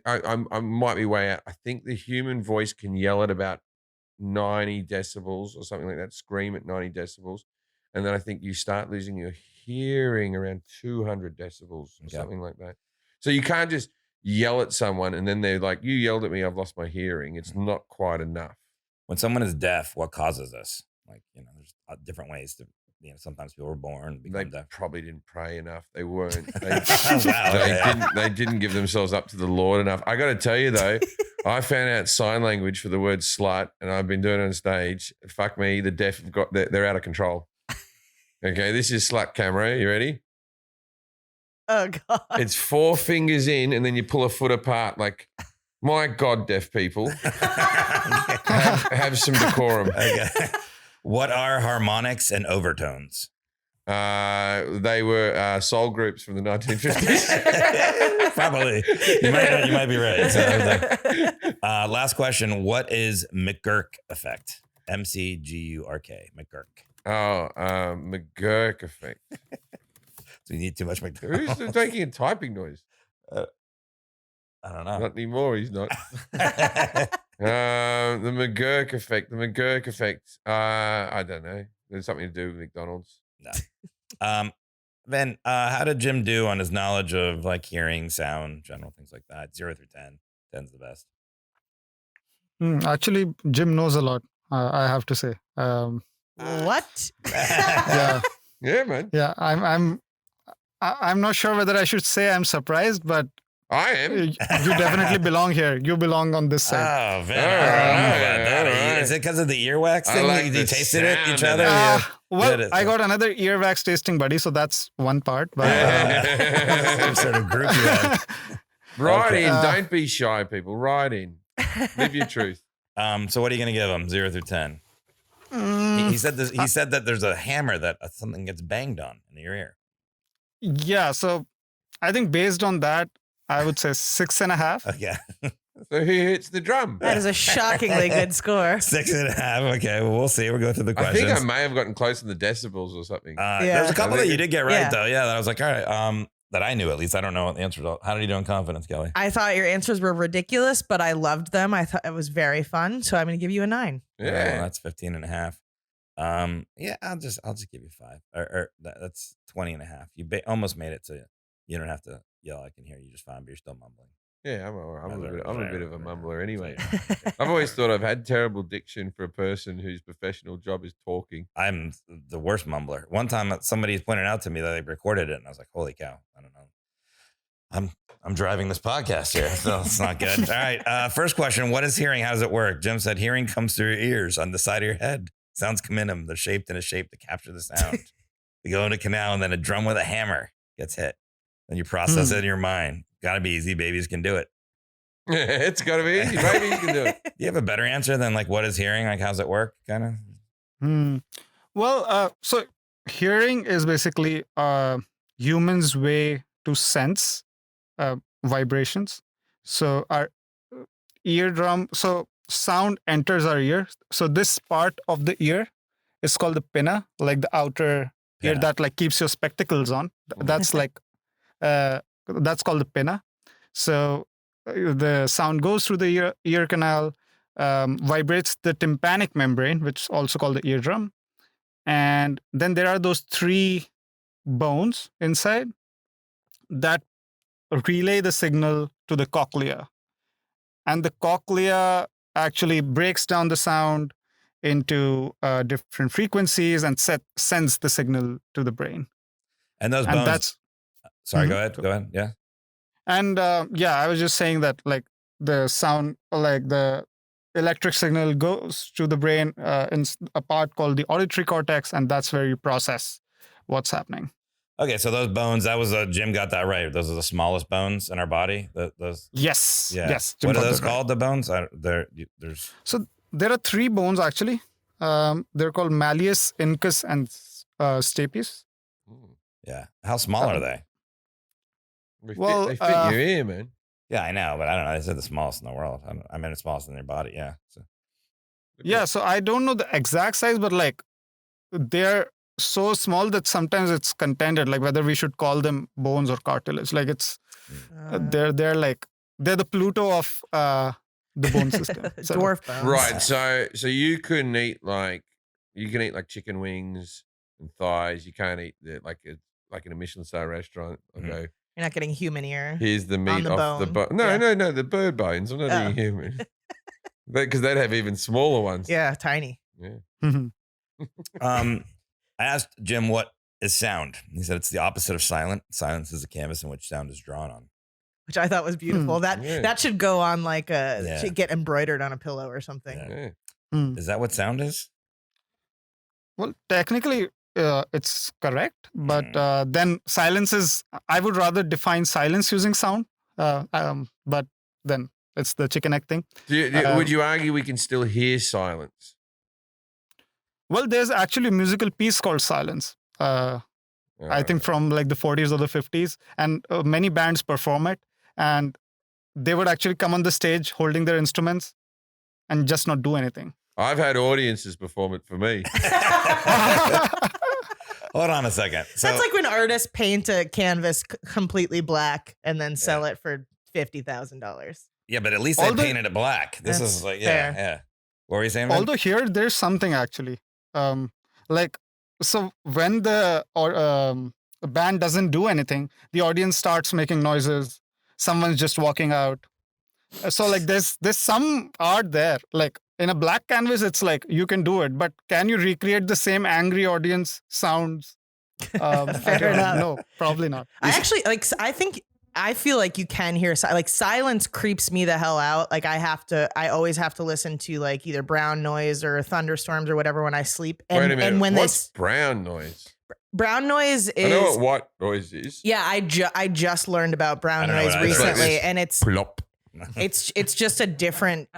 I might be way out. I think the human voice can yell at about 90 decibels or something like that, scream at 90 decibels. And then I think you start losing your hearing around 200 decibels or something like that. So you can't just yell at someone and then they're like, you yelled at me, I've lost my hearing. It's not quite enough. When someone is deaf, what causes this? Like, there's different ways to, sometimes people were born become deaf. Probably didn't pray enough. They weren't. They didn't give themselves up to the Lord enough. I got to tell you though, I found out sign language for the word slut, and I've been doing it on stage. Fuck me, the deaf have they're out of control. Okay, this is slut camera. You ready? Oh God! It's 4 fingers in, and then you pull a foot apart. Like, my God, deaf people, have some decorum. Okay. What are harmonics and overtones? They were soul groups from the 1950s. Probably. You might be right. So, last question. What is McGurk effect? McGurk. Oh, McGurk effect. So you need too much McDonald's. Who's making a typing noise? I don't know. Not anymore. He's not. The McGurk effect. The McGurk effect. I don't know. There's something to do with McDonald's. No. Ben, how did Jim do on his knowledge of like hearing, sound, general things like that? 0 through 10. 10's the best. Actually, Jim knows a lot. I have to say. What? Yeah. Yeah, man. Yeah. I'm not sure whether I should say I'm surprised, but I am. You definitely belong here. You belong on this side. Oh, man. I don't know about that. Is it because of the earwax thing? You tasted it each other? Well, I got another earwax tasting buddy, so that's one part. But some sort of group you have. Write in. Don't be shy, people. Write in. Live your truth. So what are you going to give him? 0 through 10. He said this. He said that there's a hammer that something gets banged on in your ear. Yeah. So I think based on that, I would say 6.5. Okay. So who hits the drum? That is a shockingly good score. 6.5. Okay. Well, we'll see. We'll go through the questions. I think I may have gotten close in the decibels or something. There's a couple that you did get right, though. Yeah. That I was like, all right. That I knew at least. I don't know what the answers are. How did you do in confidence, Kelly? I thought your answers were ridiculous, but I loved them. I thought it was very fun. So I'm going to give you a 9. Yeah. Well, that's 15.5. Yeah, I'll just give you 5. Or that's 20.5. You almost made it, so you don't have to yell. I can hear you just fine, but you're still mumbling. Yeah, I'm a bit of a mumbler anyway. I've always thought I've had terrible diction for a person whose professional job is talking. I'm the worst mumbler. One time somebody pointed out to me that they recorded it, and I was like, holy cow, I don't know. I'm driving this podcast here, so it's not good. All right, first question. What is hearing? How does it work? Jim said hearing comes through your ears on the side of your head. Sounds come in them. They're shaped in a shape to capture the sound. They go in a canal, and then a drum with a hammer gets hit. Then you process it in your mind. Gotta be easy. Babies can do it. It's gotta be easy. Babies can do it. Do you have a better answer than like what is hearing? Like how's it work? Kind of. Well, so hearing is basically humans' way to sense vibrations. So our eardrum. So sound enters our ear. So this part of the ear is called the pinna, like the outer ear that like keeps your spectacles on. That's like that's called the pinna. So the sound goes through the ear canal, vibrates the tympanic membrane, which is also called the eardrum. And then there are those 3 bones inside that relay the signal to the cochlea. And the cochlea actually breaks down the sound into different frequencies and sends the signal to the brain. And those bones. That's, sorry, go ahead. Yeah. And I was just saying that like the sound, like the electric signal goes to the brain in a part called the auditory cortex, and that's where you process what's happening. Okay, so those bones, that was Jim got that right. Those are the smallest bones in our body. Those. Yes. Yeah. Yes. Jim What are got those that right. called? The bones? There's. So there are 3 bones actually. They're called malleus, incus, and stapes. Yeah. How small are they? They Well, fit your ear, man. Yeah, I know, but I don't know. They said the smallest in the world. I mean, the smallest in their body. Yeah. So. Yeah, so I don't know the exact size, but like they're so small that sometimes it's contended, like whether we should call them bones or cartilage. Like it's they're the Pluto of the bone system. So, Dwarf bones. Right. So you couldn't eat like chicken wings and thighs. You can't eat like in a Michelin star restaurant. Okay. You're not getting human ear. Here's the meat the off the bone. bone. No, Yeah. no, the bird bones. I'm not eating human. Because they'd have even smaller ones. Yeah, tiny. Yeah. I asked Jim what is sound. He said it's the opposite of silent. Silence is a canvas in which sound is drawn on. Which I thought was beautiful. That should go on like should get embroidered on a pillow or something. Yeah. Is that what sound is? Well, technically, it's correct, but then silence is. I would rather define silence using sound, but then it's the chicken egg thing. Would you argue we can still hear silence? Well, there's actually a musical piece called Silence. I think from like the 40s or the 50s, and many bands perform it, and they would actually come on the stage holding their instruments and just not do anything. I've had audiences perform it for me. Hold on a second. So, that's like when artists paint a canvas completely black and then sell it for $50,000. Yeah, but at least they painted it black. This is like, yeah. What were you saying, man? Although here, there's something actually. So when the band doesn't do anything, the audience starts making noises. Someone's just walking out. So like there's some art there. Like in a black canvas, it's like you can do it, but can you recreate the same angry audience sounds? Fair enough. No, probably not. I feel like you can hear like silence creeps me the hell out. Like I always have to listen to like either brown noise or thunderstorms or whatever when I sleep. And, Wait a minute. And when what's brown noise? Brown noise is. I know what white noise is. Yeah, I just learned about brown noise recently, and it's plop. It's just a different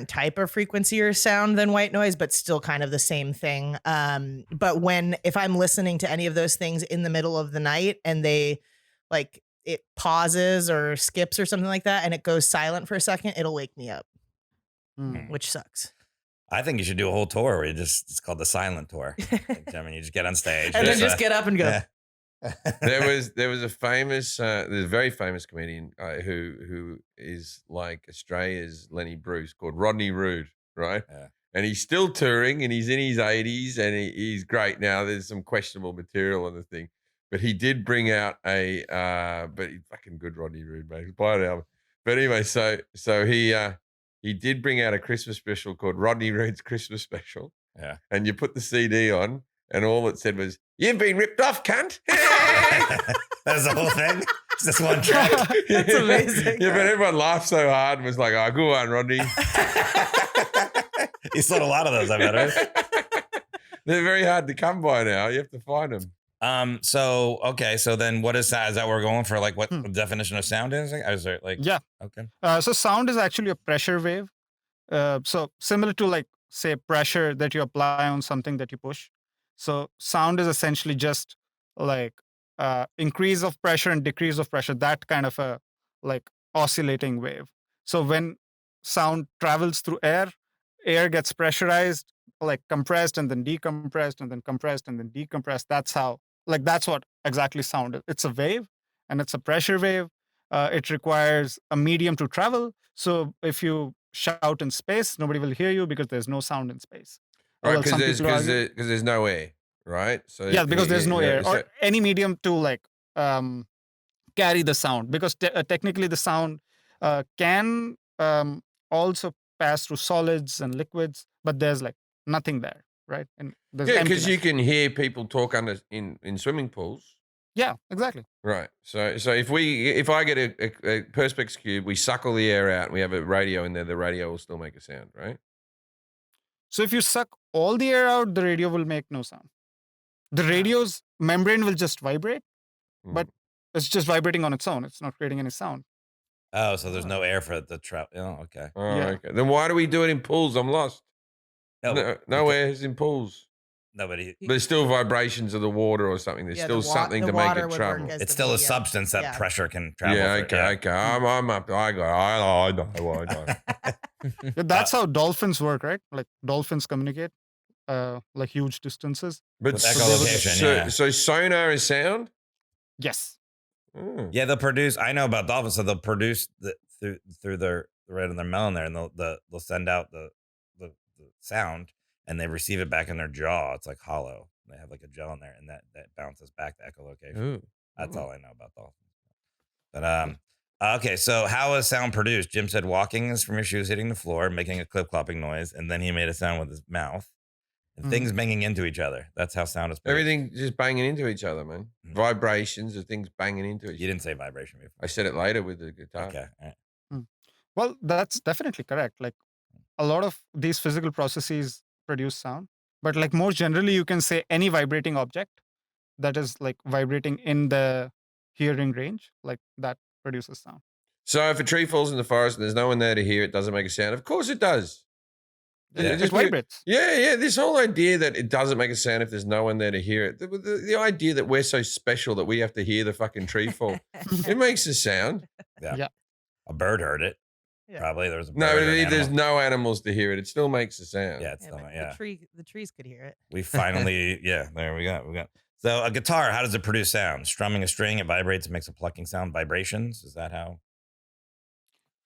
type of frequency or sound than white noise, but still kind of the same thing. But if I'm listening to any of those things in the middle of the night and they like it pauses or skips or something like that and it goes silent for a second, it'll wake me up, which sucks. I think you should do a whole tour where it's called the silent tour. I mean, you just get on stage and then just get up and go. Yeah. There was a very famous comedian who is like Australia's Lenny Bruce, called Rodney Rude, right? Yeah. And he's still touring and he's in his 80s and he's great now. There's some questionable material on the thing, but he did bring out but he's fucking good, Rodney Rude, mate. Buy an album. But anyway, so he did bring out a Christmas special called Rodney Rude's Christmas Special. Yeah. And you put the CD on and all it said was, "You've been ripped off, cunt." That's the whole thing? It's just one track? That's amazing. Yeah, but everyone laughed so hard and was like, "Oh, go on, Rodney." You sold a lot of those, I bet, right? They're very hard to come by now. You have to find them. So then what is that? Is that what we're going for? Like what the definition of sound is? Is there like, yeah. Okay. So sound is actually a pressure wave. So similar to like, say, pressure that you apply on something that you push. So sound is essentially just like increase of pressure and decrease of pressure, that kind of a like oscillating wave. So when sound travels through air gets pressurized, like compressed and then decompressed and then compressed and then decompressed. That's what exactly sound is. It's a wave and it's a pressure wave. It requires a medium to travel. So if you shout in space, nobody will hear you because there's no sound in space. Right, Well, because some there's people argue- there's no air, right? So yeah, because there's no air so- or any medium to like carry the sound, because technically the sound can also pass through solids and liquids, but there's like nothing there, right? And there's yeah, because you emptiness. can hear people talk in swimming pools. Yeah, exactly. Right. So if I get a Perspex cube, we suck all the air out, and we have a radio in there, the radio will still make a sound, right? So if you suck all the air out, the radio will make no sound. The radio's membrane will just vibrate, but it's just vibrating on its own. It's not creating any sound. Oh, so there's no air for the trout. Oh, okay. Oh, Yeah. okay. Then why do we do it in pools? I'm lost. No because- air is in pools. Nobody. There's still vibrations of the water or something. There's still something to make it travel. It's still a substance that pressure can travel. Yeah, through, okay. I'm up. I know. Yeah, that's how dolphins work, right? Like dolphins communicate like huge distances. But With echolocation, yeah. So sonar is sound? Yes. Yeah, they'll produce. I know about dolphins, so they'll produce through their right in their melon there, and they'll send out the sound, and they receive it back in their jaw. It's like hollow. They have like a gel in there, and that bounces back to echolocation. That's all I know about dolphins. But okay, so how is sound produced? Jim said walking is from your shoes hitting the floor, making a clip-clopping noise, and then he made a sound with his mouth. And things banging into each other. That's how sound is produced. Everything just banging into each other, man. Vibrations of things banging into each other. You didn't say vibration before. I said it later with the guitar. Okay. All right. Well, that's definitely correct. Like a lot of these physical processes produce sound, but like more generally, you can say any vibrating object that is like vibrating in the hearing range, like that produces sound. So if a tree falls in the forest and there's no one there to hear it, doesn't make a sound. Of course it does. Yeah, it vibrates. Yeah. This whole idea that it doesn't make a sound if there's no one there to hear it. The idea that we're so special that we have to hear the fucking tree fall. It makes a sound. Yeah. A bird heard it. Yeah. Probably there was a bird. No, or but an there's animal. no animals to hear it. It still makes a sound. Yeah, it's Yeah, still, but yeah. the trees could hear it. We finally, there we go. So a guitar, how does it produce sound? Strumming a string, it vibrates, it makes a plucking sound. Vibrations, is that how?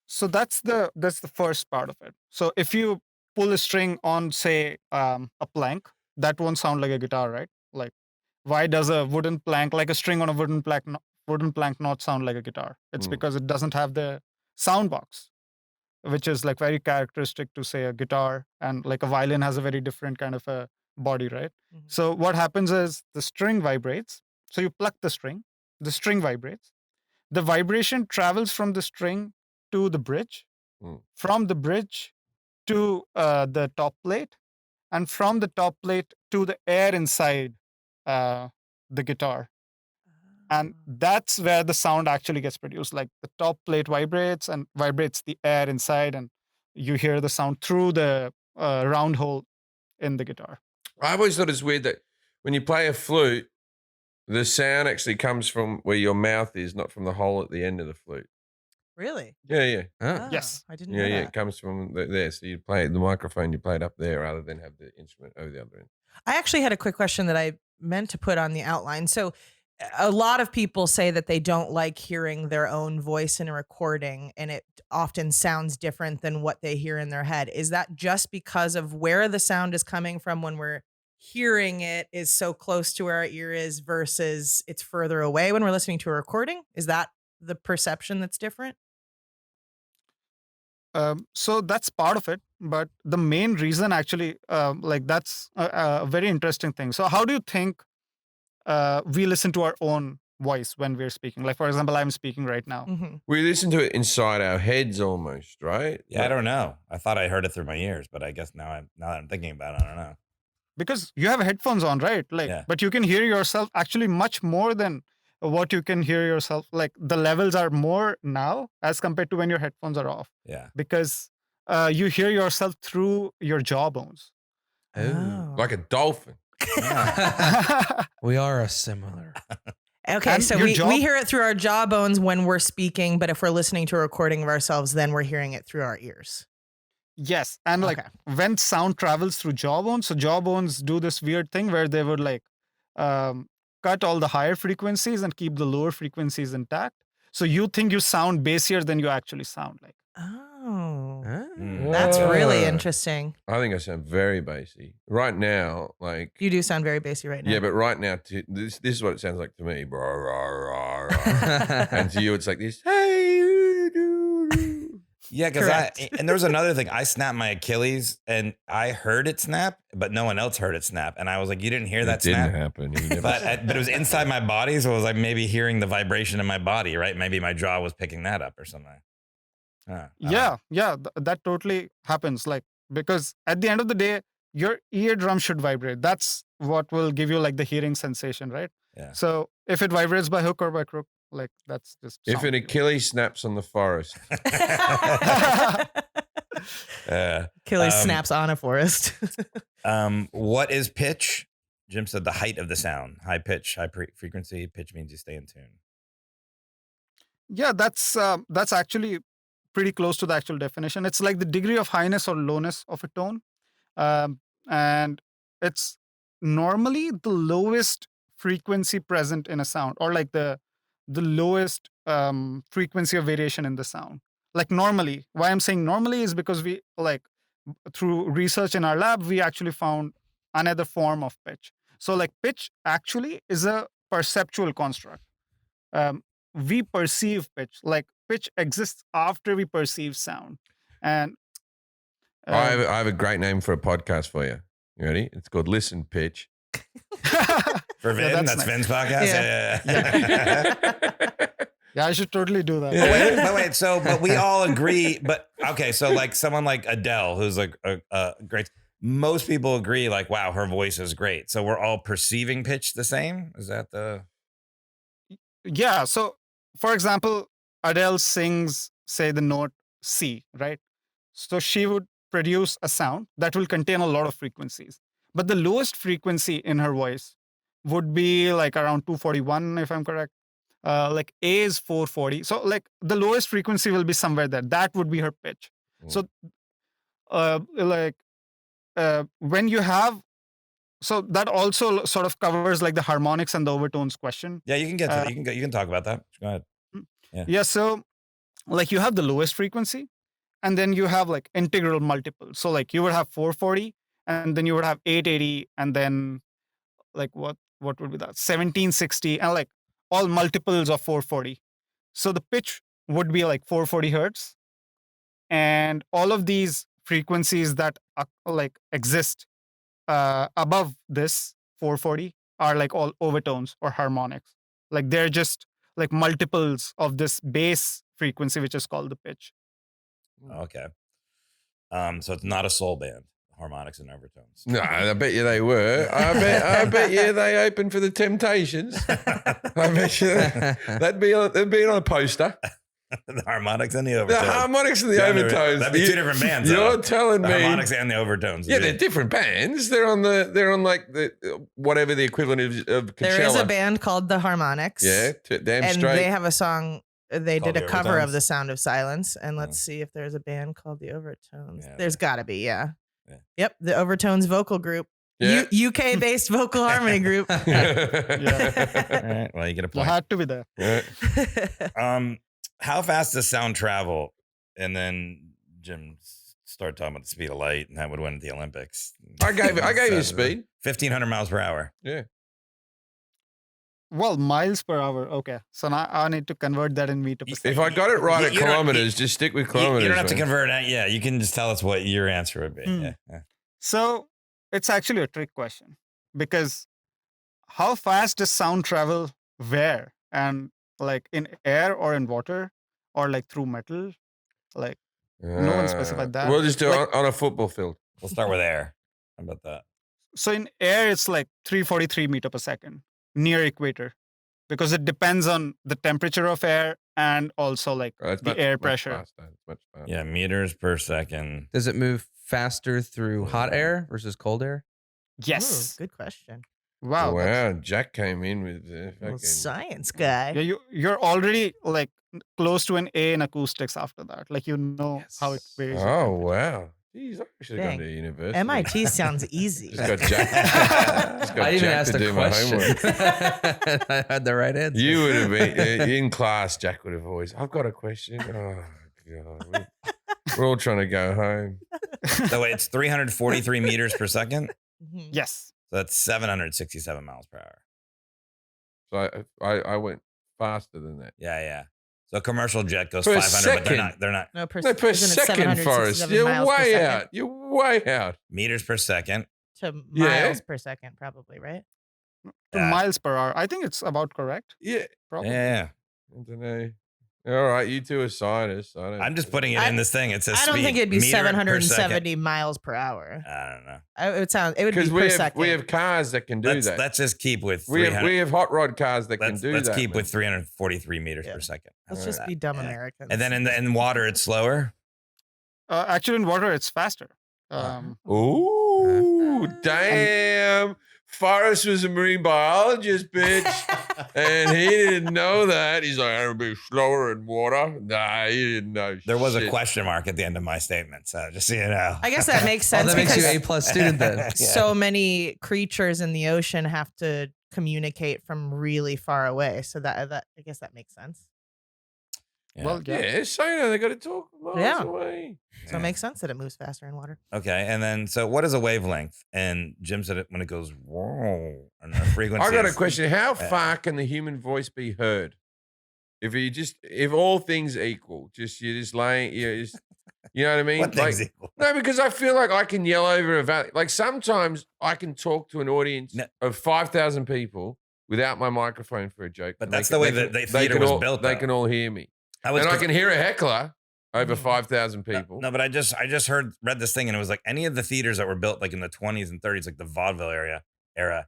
So that's the first part of it. So if you pull a string on, say, a plank, that won't sound like a guitar, right? Like, why does a wooden plank, like a string on a wooden plank, not sound like a guitar? It's because it doesn't have the sound box, which is like very characteristic to, say, a guitar, and like a violin has a very different kind of a body, right? Mhm. So what happens is the string vibrates. So you pluck the string vibrates. The vibration travels from the string to the bridge, from the bridge to the top plate, and from the top plate to the air inside the guitar. And that's where the sound actually gets produced. Like the top plate vibrates and vibrates the air inside, and you hear the sound through the round hole in the guitar. I always thought it's weird that when you play a flute, the sound actually comes from where your mouth is, not from the hole at the end of the flute. Really? Yeah. Oh, Yes. I didn't know Yeah, that. it comes from there. So you play the microphone, you play it up there rather than have the instrument over the other end. I actually had a quick question that I meant to put on the outline. So a lot of people say that they don't like hearing their own voice in a recording, and it often sounds different than what they hear in their head. Is that just because of where the sound is coming from when we're hearing it is so close to where our ear is versus it's further away when we're listening to a recording? Is that the perception that's different? So that's part of it, but the main reason actually, like that's a very interesting thing. So how do you think we listen to our own voice when we're speaking? Like, for example, I'm speaking right now. Mm-hmm. We listen to it inside our heads almost, right? Yeah, I don't know. I thought I heard it through my ears, but I guess now that I'm thinking about it, I don't know. Because you have headphones on, right? Like, Yeah. but you can hear yourself actually much more than what you can hear yourself. Like the levels are more now as compared to when your headphones are off, Yeah. because you hear yourself through your jawbones. Oh. Like a dolphin. We are similar. Okay, And so your we hear it through our jawbones when we're speaking, but if we're listening to a recording of ourselves, then we're hearing it through our ears. Yes, and like Okay. when sound travels through jawbones, so jawbones do this weird thing where they would like cut all the higher frequencies and keep the lower frequencies intact. So you think you sound bassier than you actually sound like. Oh. That's really interesting. I think I sound very bassy right now. Like you do sound very bassy right now. Yeah, but right now, this is what it sounds like to me. And to you, it's like this. Hey. Yeah, because and there was another thing. I snapped my Achilles, and I heard it snap, but no one else heard it snap. And I was like, "You didn't hear that snap?" It didn't happen. But it was inside my body, so it was like maybe hearing the vibration in my body, right? Maybe my jaw was picking that up or something. That totally happens. Like, because at the end of the day, your eardrum should vibrate. That's what will give you like the hearing sensation, right? Yeah. So if it vibrates by hook or by crook, like that's just if an Achilles snaps on the forest. Achilles snaps on a forest. What is pitch? Jim said the height of the sound. High pitch, high frequency. Pitch means you stay in tune. Yeah, that's actually pretty close to the actual definition. It's like the degree of highness or lowness of a tone. And it's normally the lowest frequency present in a sound, or like the lowest frequency of variation in the sound. Like normally, why I'm saying normally is because we like through research in our lab, we actually found another form of pitch. So like pitch actually is a perceptual construct. We perceive pitch, like pitch exists after we perceive sound. And I have a great name for a podcast for you. You ready? It's called Listen Pitch. For Vin, that's nice. Vin's podcast. Yeah, I should totally do that. But we all agree. But okay, so like someone like Adele, who's like a great. Most people agree, like, wow, her voice is great. So we're all perceiving pitch the same. Is that the? Yeah. So, for example, Adele sings, say, the note C, right? So she would produce a sound that will contain a lot of frequencies. But the lowest frequency in her voice would be like around 241, if I'm correct. Like A is 440. So like the lowest frequency will be somewhere there. That would be her pitch. So when you have, so that also sort of covers like the harmonics and the overtones question. Yeah, you can get to that. You can talk about that. Go ahead. Yeah. So like you have the lowest frequency, and then you have like integral multiples. So like you would have 440, and then you would have 880, and then like what would be that? 1760, and like all multiples of 440. So the pitch would be like 440 hertz, and all of these frequencies that like exist above this 440 are like all overtones or harmonics. Like they're just like multiples of this base frequency, which is called the pitch. Okay. So it's not a soul band, harmonics and overtones. No, I bet you they were. I bet you they opened for the Temptations. I bet you they'd be on a poster. The harmonics and the overtones. The harmonics and the overtones. That'd be two different bands. You're telling me the harmonics and the overtones. Yeah, they're different bands. They're on like the whatever the equivalent of Coachella. There is a band called the Harmonics. Yeah, damn and straight. And they have a song. They did a cover Overtones? of The Sound of Silence. And let's see if there's a band called the Overtones. There's got to be, yeah. Yep, the Overtones vocal group. Yeah. UK-based vocal harmony group. All right. Well, you get a point. You had to be there. Yeah. How fast does sound travel? And then Jim started talking about the speed of light, and that would win at the Olympics. I gave you speed. 1,500 miles per hour. Yeah. Well, miles per hour. Okay. So now I need to convert that in meters per second. If I got it right at kilometers, just stick with kilometers. You don't have to convert it. Yeah, you can just tell us what your answer would be. Yeah. So it's actually a trick question, because how fast does sound travel where? And like in air or in water or like through metal? Like no one specified that. We'll just do it on a football field. We'll start with air. How about that? So in air, it's like 343 meters per second near equator, because it depends on the temperature of air and also like the air pressure. Much faster. Yeah, meters per second. Does it move faster through hot air versus cold air? Yes. Ooh, good question. Wow. Wow. Jack came in with Little science guy. Yeah, you're already like close to an A in acoustics after that. Like you know how it varies. Oh wow. Jeez, I should have gone to university. MIT sounds easy. Just got Jack. I even asked a question. I had the right answer. You would have been in class. Jack would have always. I've got a question. Oh God. We're all trying to go home. So it's 343 meters per second. Yes. So that's 767 miles per hour. So I went faster than that. Yeah. So a commercial jet goes Per 500, but they're not No, per second, Forrest. You're way out. You're way out. meters per second. To miles per second, probably, right? Miles per hour. I think it's about correct. Yeah. Probably. Yeah. I don't know. All right, you two are scientists. I'm just putting it in this thing. It says I don't think it'd be meter per 770 second. miles per hour. I don't know. It would be per second. we have cars that can do that. Let's just keep with we have hot rod cars that can do that. Let's keep with 343 meters per second. Let's just be dumb Americans. And then in water, it's slower. Actually, in water, it's faster. Ooh, damn. Forrest was a marine biologist, bitch. And he didn't know that. He's like, it'll be slower in water. Nah, he didn't know. There was a question mark at the end of my statement. So just so you know. I guess that makes sense. That makes you A+ student then. So many creatures in the ocean have to communicate from really far away. So that I guess that makes sense. Yeah. Well, Yeah, so they got to talk miles away. So it makes sense that it moves faster in water. Okay, and then so what is a wavelength? And Jim said it when it goes whoa, and the frequency. I got a question. How far can the human voice be heard? If all things equal, you're just laying, you know what I mean? What things equal? No, because I feel like I can yell over a valley. Like sometimes I can talk to an audience of 5,000 people without my microphone for a joke. But that's the way that the theater was built. They can all hear me. I can hear a heckler over 5,000 people. No, but I just read this thing and it was like any of the theaters that were built like in the 20s and 30s, like the vaudeville era,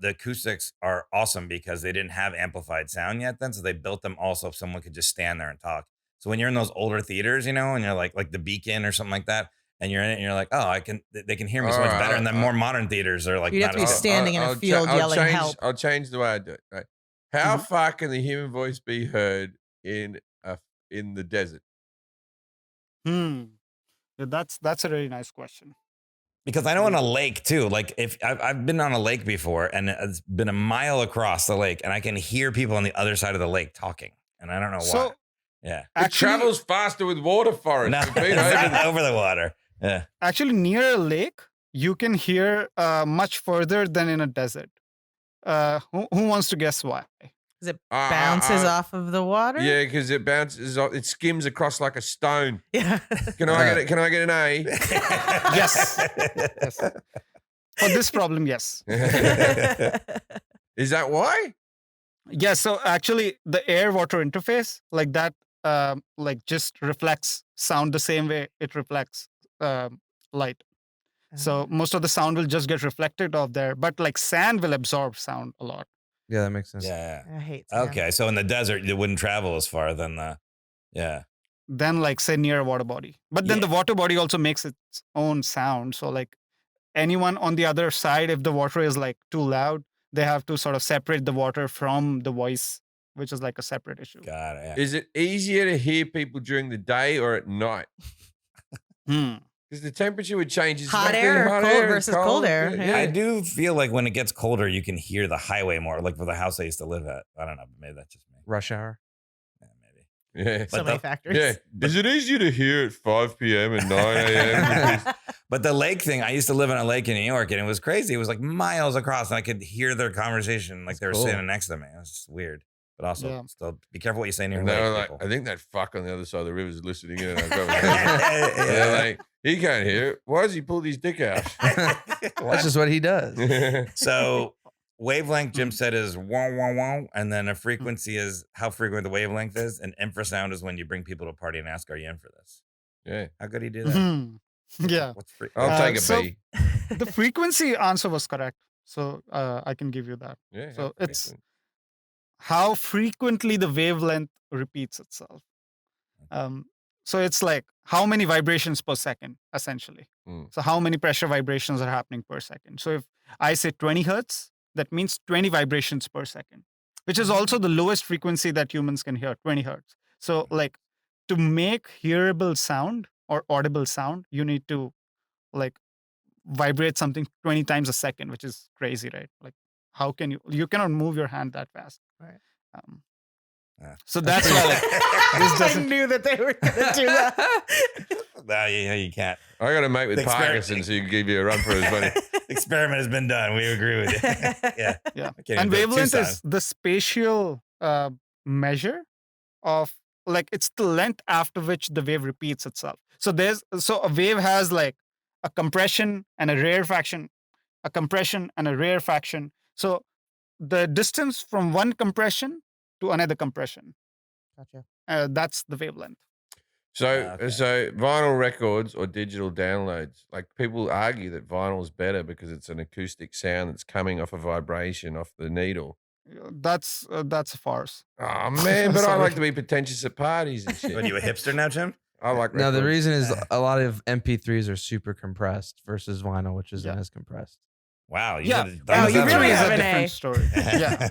the acoustics are awesome because they didn't have amplified sound yet then, so they built them also if someone could just stand there and talk. So when you're in those older theaters, and you're like the Beacon or something like that, and you're in it and you're like, oh, they can hear me so much better. And then more modern theaters are like, you'd have to be standing in a field yelling help. I'll change the way I do it. Right. How far can the human voice be heard in the desert? Yeah, that's a really nice question. Because I know on a lake too, like if I've been on a lake before and it's been a mile across the lake and I can hear people on the other side of the lake talking and I don't know why. Yeah. It travels faster with water, Forrest. No, over the water. Yeah. Actually, near a lake, you can hear much further than in a desert. Who wants to guess why? Because it bounces off of the water? Yeah, because it bounces off, it skims across like a stone. Yeah. Can I get an A? Yes. For this problem, yes. Is that why? Yeah, so actually the air-water interface, like that, like just reflects sound the same way it reflects light. So most of the sound will just get reflected off there, but like sand will absorb sound a lot. Yeah, that makes sense. Yeah. I hate sand. Okay, so in the desert, it wouldn't travel as far than Then like say near a water body. But then the water body also makes its own sound. So like anyone on the other side, if the water is like too loud, they have to sort of separate the water from the voice, which is like a separate issue. Got it. Yeah. Is it easier to hear people during the day or at night? Because the temperature would change. It's hot air, cold versus cold air. Yeah. I do feel like when it gets colder, you can hear the highway more, like for the house I used to live at. I don't know, maybe that's just me. Rush hour. Yeah, maybe. Yeah. So many factors. Yeah. Is it easier to hear at 5 p.m. and 9 a.m.? But the lake thing, I used to live on a lake in New York and it was crazy. It was like miles across and I could hear their conversation like they were standing next to me. It was just weird. But also, still be careful what you say near lake. Like, I think that fuck on the other side of the river is listening in. They're like, he can't hear it. Why does he pull his dick out? That's just what he does. So wavelength, Jim said, is wah, wah, wah. And then a frequency is how frequent the wavelength is. And infrasound is when you bring people to a party and ask, are you in for this? Yeah. How could he do that? Yeah. I'll take a B. The frequency answer was correct. So I can give you that. Yeah. So it's how frequently the wavelength repeats itself. So it's like how many vibrations per second, essentially. So how many pressure vibrations are happening per second. So if I say 20 hertz, that means 20 vibrations per second, which is also the lowest frequency that humans can hear, 20 hertz. So like to make hearable sound or audible sound, you need to like vibrate something 20 times a second, which is crazy, right? Like how can you cannot move your hand that fast. Right. So that's why like, this I knew that they were going to do that. Nah, you can't. I got a mate with The experiment- Parkinson's who can give you a run for his money. Experiment has been done. We agree with you. Yeah. Yeah. I can't even And do it wavelength Tucson. is the spatial measure of like it's the length after which the wave repeats itself. So a wave has like a compression and a rarefaction, a compression and a rarefaction. So the distance from one compression to another compression, Gotcha. that's the wavelength. So vinyl records or digital downloads, like people argue that vinyl is better because it's an acoustic sound that's coming off a vibration off the needle. That's a farce. Oh man, but I Sorry. like to be pretentious at parties and shit. What, are you a hipster now, Jim? I like No, the records. reason is a lot of MP3s are super compressed versus vinyl, which isn't as compressed. Wow. Yeah. said- Wow, you that really right. is have a an different A. story. Yeah.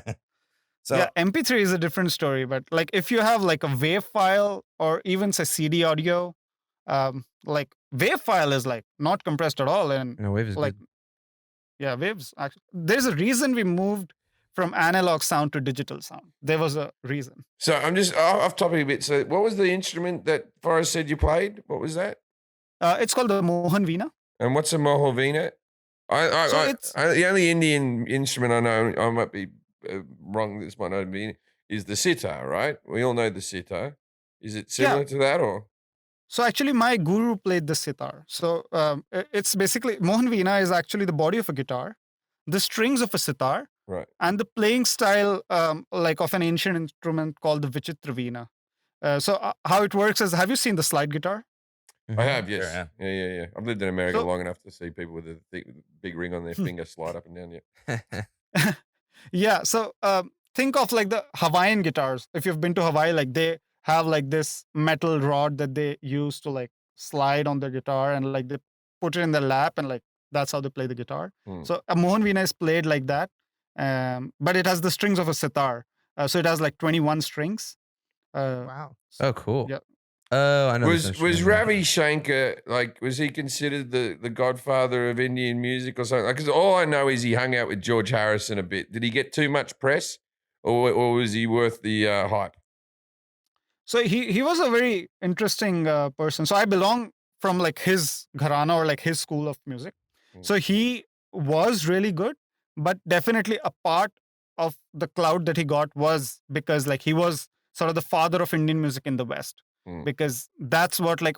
So Yeah, MP3 is a different story, but like if you have like a WAV file or even say CD audio, like WAV file is like not compressed at all, and No, wave is like good. yeah, waves. Actually, there's a reason we moved from analog sound to digital sound. There was a reason. So I'm just off topic a bit. So what was the instrument that Forrest said you played? What was that? It's called the Mohan Veena. And what's a mohovina? The only Indian instrument I know, I might be wrong, this might not be, is the sitar, right? We all know the sitar. Is it similar to that or? So actually, my guru played the sitar. So it's basically Mohan Veena is actually the body of a guitar, the strings of a sitar, Right. and the playing style like of an ancient instrument called the Vichitra Veena. So how it works is, have you seen the slide guitar? I have, yes. Sure, Yeah. I've lived in America So- long enough to see people with a big ring on their finger slide up and down. Yeah. Yeah. So think of like the Hawaiian guitars. If you've been to Hawaii, like they have like this metal rod that they use to like slide on the guitar, and like they put it in their lap, and like that's how they play the guitar. So a Mohan Veena is played like that, but it has the strings of a sitar. So it has like 21 strings. Wow. Oh, cool. Yeah. Oh, I know. this Was instrument. Ravi Shankar, like, was he considered the godfather of Indian music or something? Because all I know is he hung out with George Harrison a bit. Did he get too much press, or was he worth the hype? So he was a very interesting person. So I belong from like his gharana or like his school of music. So he was really good, but definitely a part of the clout that he got was because like he was sort of the father of Indian music in the West, because that's what like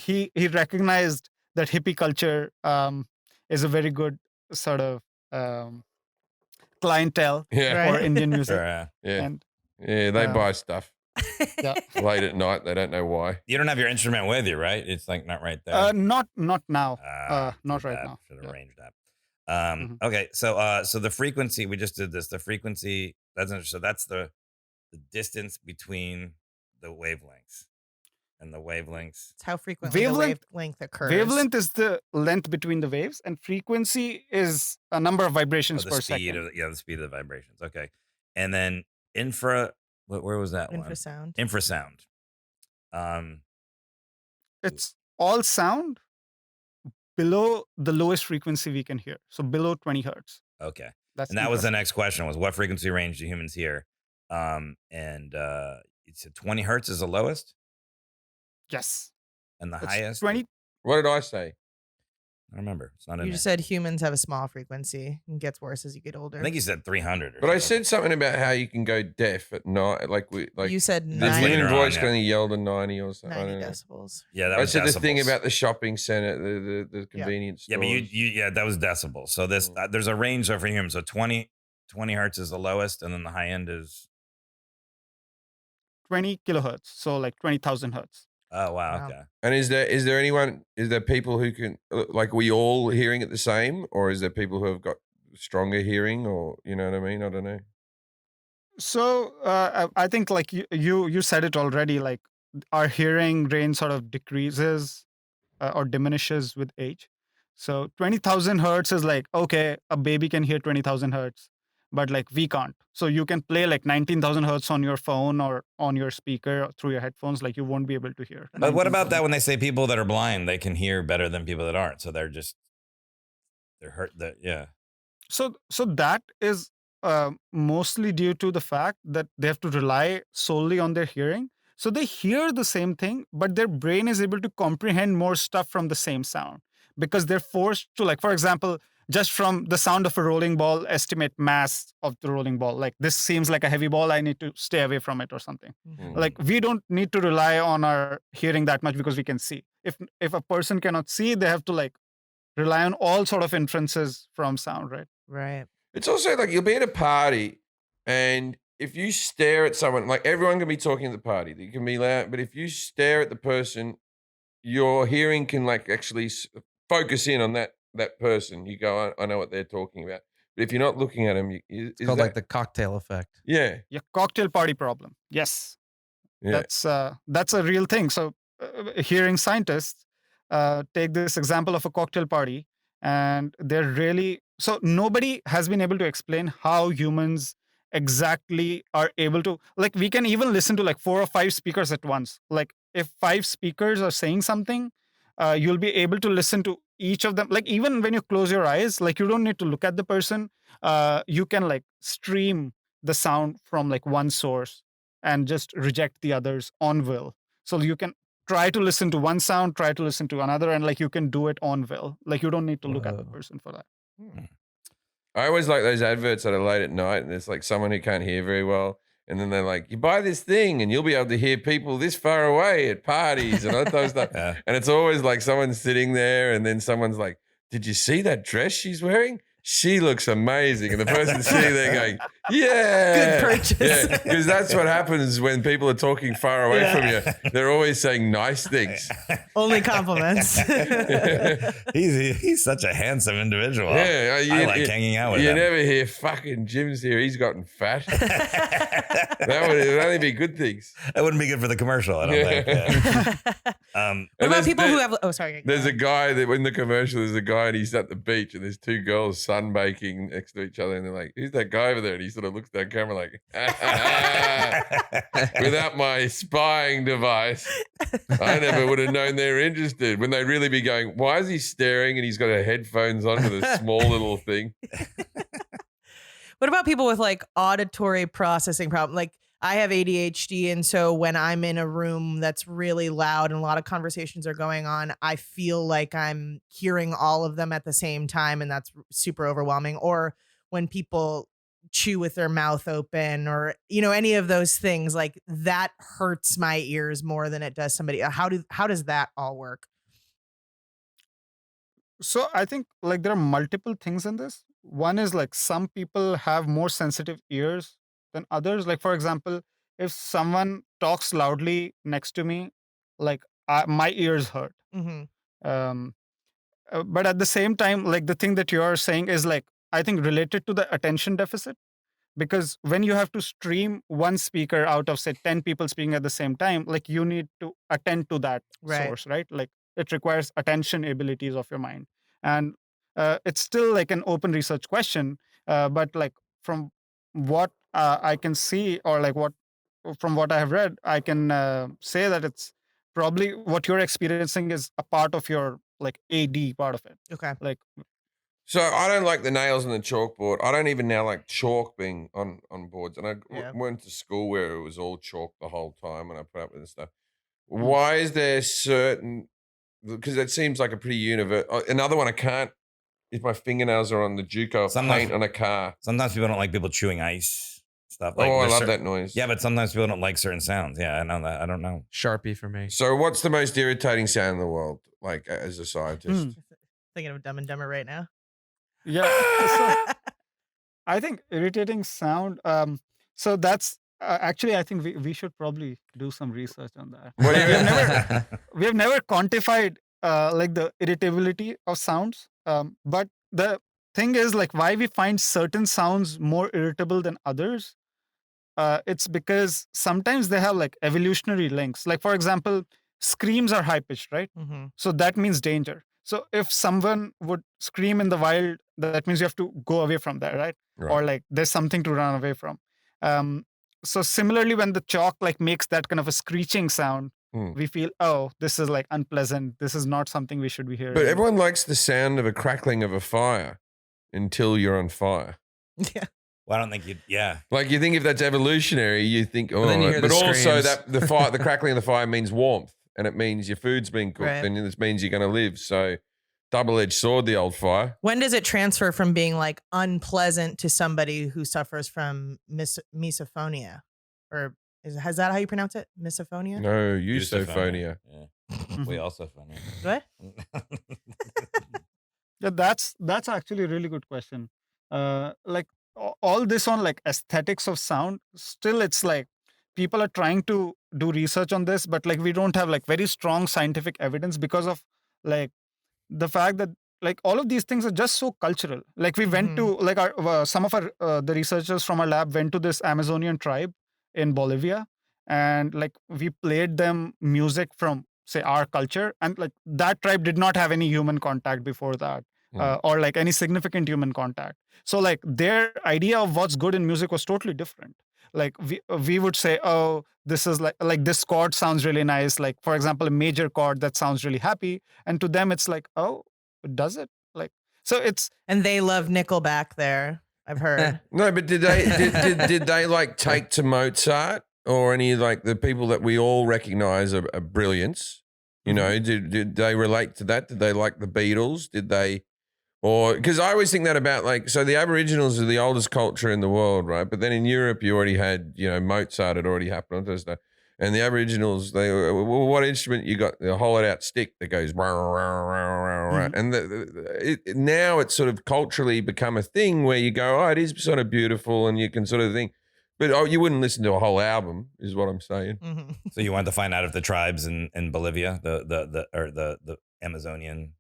he recognized that hippie culture is a very good sort of clientele for Indian music. Sure, And they buy stuff yeah. late at night. They don't know why. You don't have your instrument with you, right? It's like not right there. Not now. Not Too right bad. now. Should have Yeah. arranged that. Okay, so the frequency, we just did this. The frequency, that's the distance between the wavelengths. And the wavelengths. It's how frequently the wavelength occurs. Wavelength is the length between the waves, and frequency is a number of vibrations the per speed second. the speed of the vibrations. Okay. And then where was that Infrasound. one? Infrasound. It's all sound below the lowest frequency we can hear. So below 20 hertz. Okay. That's And that was the infrasound. next question, was what frequency range do humans hear? It's 20 hertz is the lowest Yes. and the It's highest. 20. What did I say? I don't remember. It's not in You there. just said humans have a small frequency and gets worse as you get older. I think you said 300. But I said something about how you can go deaf at night. Like you said the 90, later human on, voice yeah. can only yell to 90 or something. I 90 don't know. decibels. Yeah, that I was said the thing decibels. about the shopping center, the convenience Yeah, stores. but you that was decibels. So this there's a range for humans. So 20 hertz is the lowest, and then the high end is 20 kilohertz. So like 20,000 hertz. oh wow, Wow. okay. And is there people who can, like, are we all hearing it the same, or is there people who have got stronger hearing, or you know what I mean? I don't know. So I think like you said it already, like our hearing range sort of decreases or diminishes with age. So 20,000 hertz is like, okay, a baby can hear 20,000 hertz, but like we can't. So you can play like 19,000 hertz on your phone or on your speaker through your headphones, like you won't be able to hear. But what about 19,000. that when they say people that are blind, they can hear better than people that aren't? So they're hurt. Yeah. So that is mostly due to the fact that they have to rely solely on their hearing, So they hear the same thing, but their brain is able to comprehend more stuff from the same sound because they're forced to, like, for example, just from the sound of a rolling ball, estimate mass of the rolling ball. Like, this seems like a heavy ball, I need to stay away from it or something. Like, we don't need to rely on our hearing that much because we can see. If a person cannot see, they have to like rely on all sort of inferences from sound, right? Right. It's also like you'll be at a party, and if you stare at someone, like everyone can be talking at the party, you can be loud, but if you stare at the person, your hearing can like actually focus in on that person. You go, I know what they're talking about. But if you're not looking at them, it's called like the cocktail effect. Yeah. Yeah, cocktail party problem. Yes. Yeah. That's a real thing. So hearing scientists take this example of a cocktail party, and they're really, so nobody has been able to explain how humans exactly are able to, like, we can even listen to like 4 or 5 speakers at once. Like, if 5 speakers are saying something, you'll be able to listen to each of them. Like, even when you close your eyes, like, you don't need to look at the person. You can like stream the sound from like one source and just reject the others on will. So you can try to listen to one sound, try to listen to another, and like you can do it on will. Like, you don't need to look at the person for that. I always like those adverts that are late at night, and it's like someone who can't hear very well, and then they're like, you buy this thing and you'll be able to hear people this far away at parties and all that stuff. Yeah. And it's always like someone's sitting there, and then someone's like, did you see that dress she's wearing? She looks amazing. And the person's sitting there going, yeah. Good purchase. Yeah, because that's what happens when people are talking far away from you. They're always saying nice things. Only compliments. He's such a handsome individual. Yeah, I like hanging out with him. You never hear fucking Jim's here. He's gotten fat. That would only be good things. That wouldn't be good for the commercial, I don't think. Yeah. What about people who have? Oh, sorry. There's a guy that in the commercial, there's a guy and he's at the beach and there's 2 girls sunbaking next to each other, and they're like, who's that guy over there? And he sort of looks down camera like, without my spying device, I never would have known they're interested. When they'd really be going, why is he staring and he's got a headphones on with a small little thing? What about people with like auditory processing problem? Like, I have ADHD, and so when I'm in a room that's really loud and a lot of conversations are going on, I feel like I'm hearing all of them at the same time, and that's super overwhelming. Or when people chew with their mouth open, or, you know, any of those things, like, that hurts my ears more than it does somebody. How does that all work? So I think like there are multiple things in this. One is like some people have more sensitive ears than others. Like, for example, if someone talks loudly next to me, like my ears hurt. But at the same time, like the thing that you're saying is like, I think related to the attention deficit, because when you have to stream one speaker out of say 10 people speaking at the same time, like you need to attend to that source, right? Like it requires attention abilities of your mind. And it's still like an open research question, but like from what I can see, or like from what I have read, I can say that it's probably what you're experiencing is a part of your like AD part of it. Okay. Like, so I don't like the nails on the chalkboard. I don't even now like chalk being on boards. And I went to school where it was all chalk the whole time, and I put up with this stuff. Why is there certain? Because it seems like a pretty universal. Another one I can't. If my fingernails are on the Juco paint on a car. Sometimes people don't like people chewing ice stuff. Like, I love that noise. Yeah, but sometimes people don't like certain sounds. Yeah, I know that. I don't know. Sharpie for me. So what's the most irritating sound in the world? Like as a scientist, Thinking of Dumb and Dumber right now. Yeah. So I think irritating sound. So that's actually, I think we should probably do some research on that. We have never quantified like the irritability of sounds. But the thing is, like, why we find certain sounds more irritable than others. It's because sometimes they have like evolutionary links. Like, for example, screams are high pitched, right? So that means danger. So if someone would scream in the wild, that means you have to go away from that, right? Or like there's something to run away from. So similarly, when the chalk like makes that kind of a screeching sound, we feel, oh, this is like unpleasant. This is not something we should be hearing. But everyone likes the sound of a crackling of a fire until you're on fire. Yeah. Well, I don't think yeah. Like you think if that's evolutionary, you think, oh, then you hear but the also screams. that the fire, the crackling of the fire means warmth, and it means your food's been cooked, Right. and this means you're going to live. So, double-edged sword, the old fire. When does it transfer from being like unpleasant to somebody who suffers from misophonia? Or is that how you pronounce it? Misophonia? No, eusophonia. Yeah. We also funny. What? Yeah, that's actually a really good question. Like all this on like aesthetics of sound, still it's like people are trying to do research on this, but like we don't have like very strong scientific evidence because of like the fact that like all of these things are just so cultural. Like we went to like our some of our the researchers from our lab went to this Amazonian tribe in Bolivia, and like we played them music from say our culture, and like that tribe did not have any human contact before that. Or like any significant human contact. So like their idea of what's good in music was totally different. Like we would say, oh, this is like this chord sounds really nice. Like for example, a major chord that sounds really happy, and to them it's like, oh, does it? Like so it's And they love Nickelback there, I've heard. No, but did they like take to Mozart or any like the people that we all recognize are brilliance? You know, did they relate to that? Did they like the Beatles? Did they? Or because I always think that about like, so the Aboriginals are the oldest culture in the world, right? But then in Europe, you already had, you know, Mozart had already happened. And the Aboriginals, well, what instrument you got? The hollowed out stick that goes, and now it's sort of culturally become a thing where you go, oh, it is sort of beautiful, and you can sort of think, but you wouldn't listen to a whole album, is what I'm saying. So you wanted to find out if the tribes in Bolivia, the Amazonian.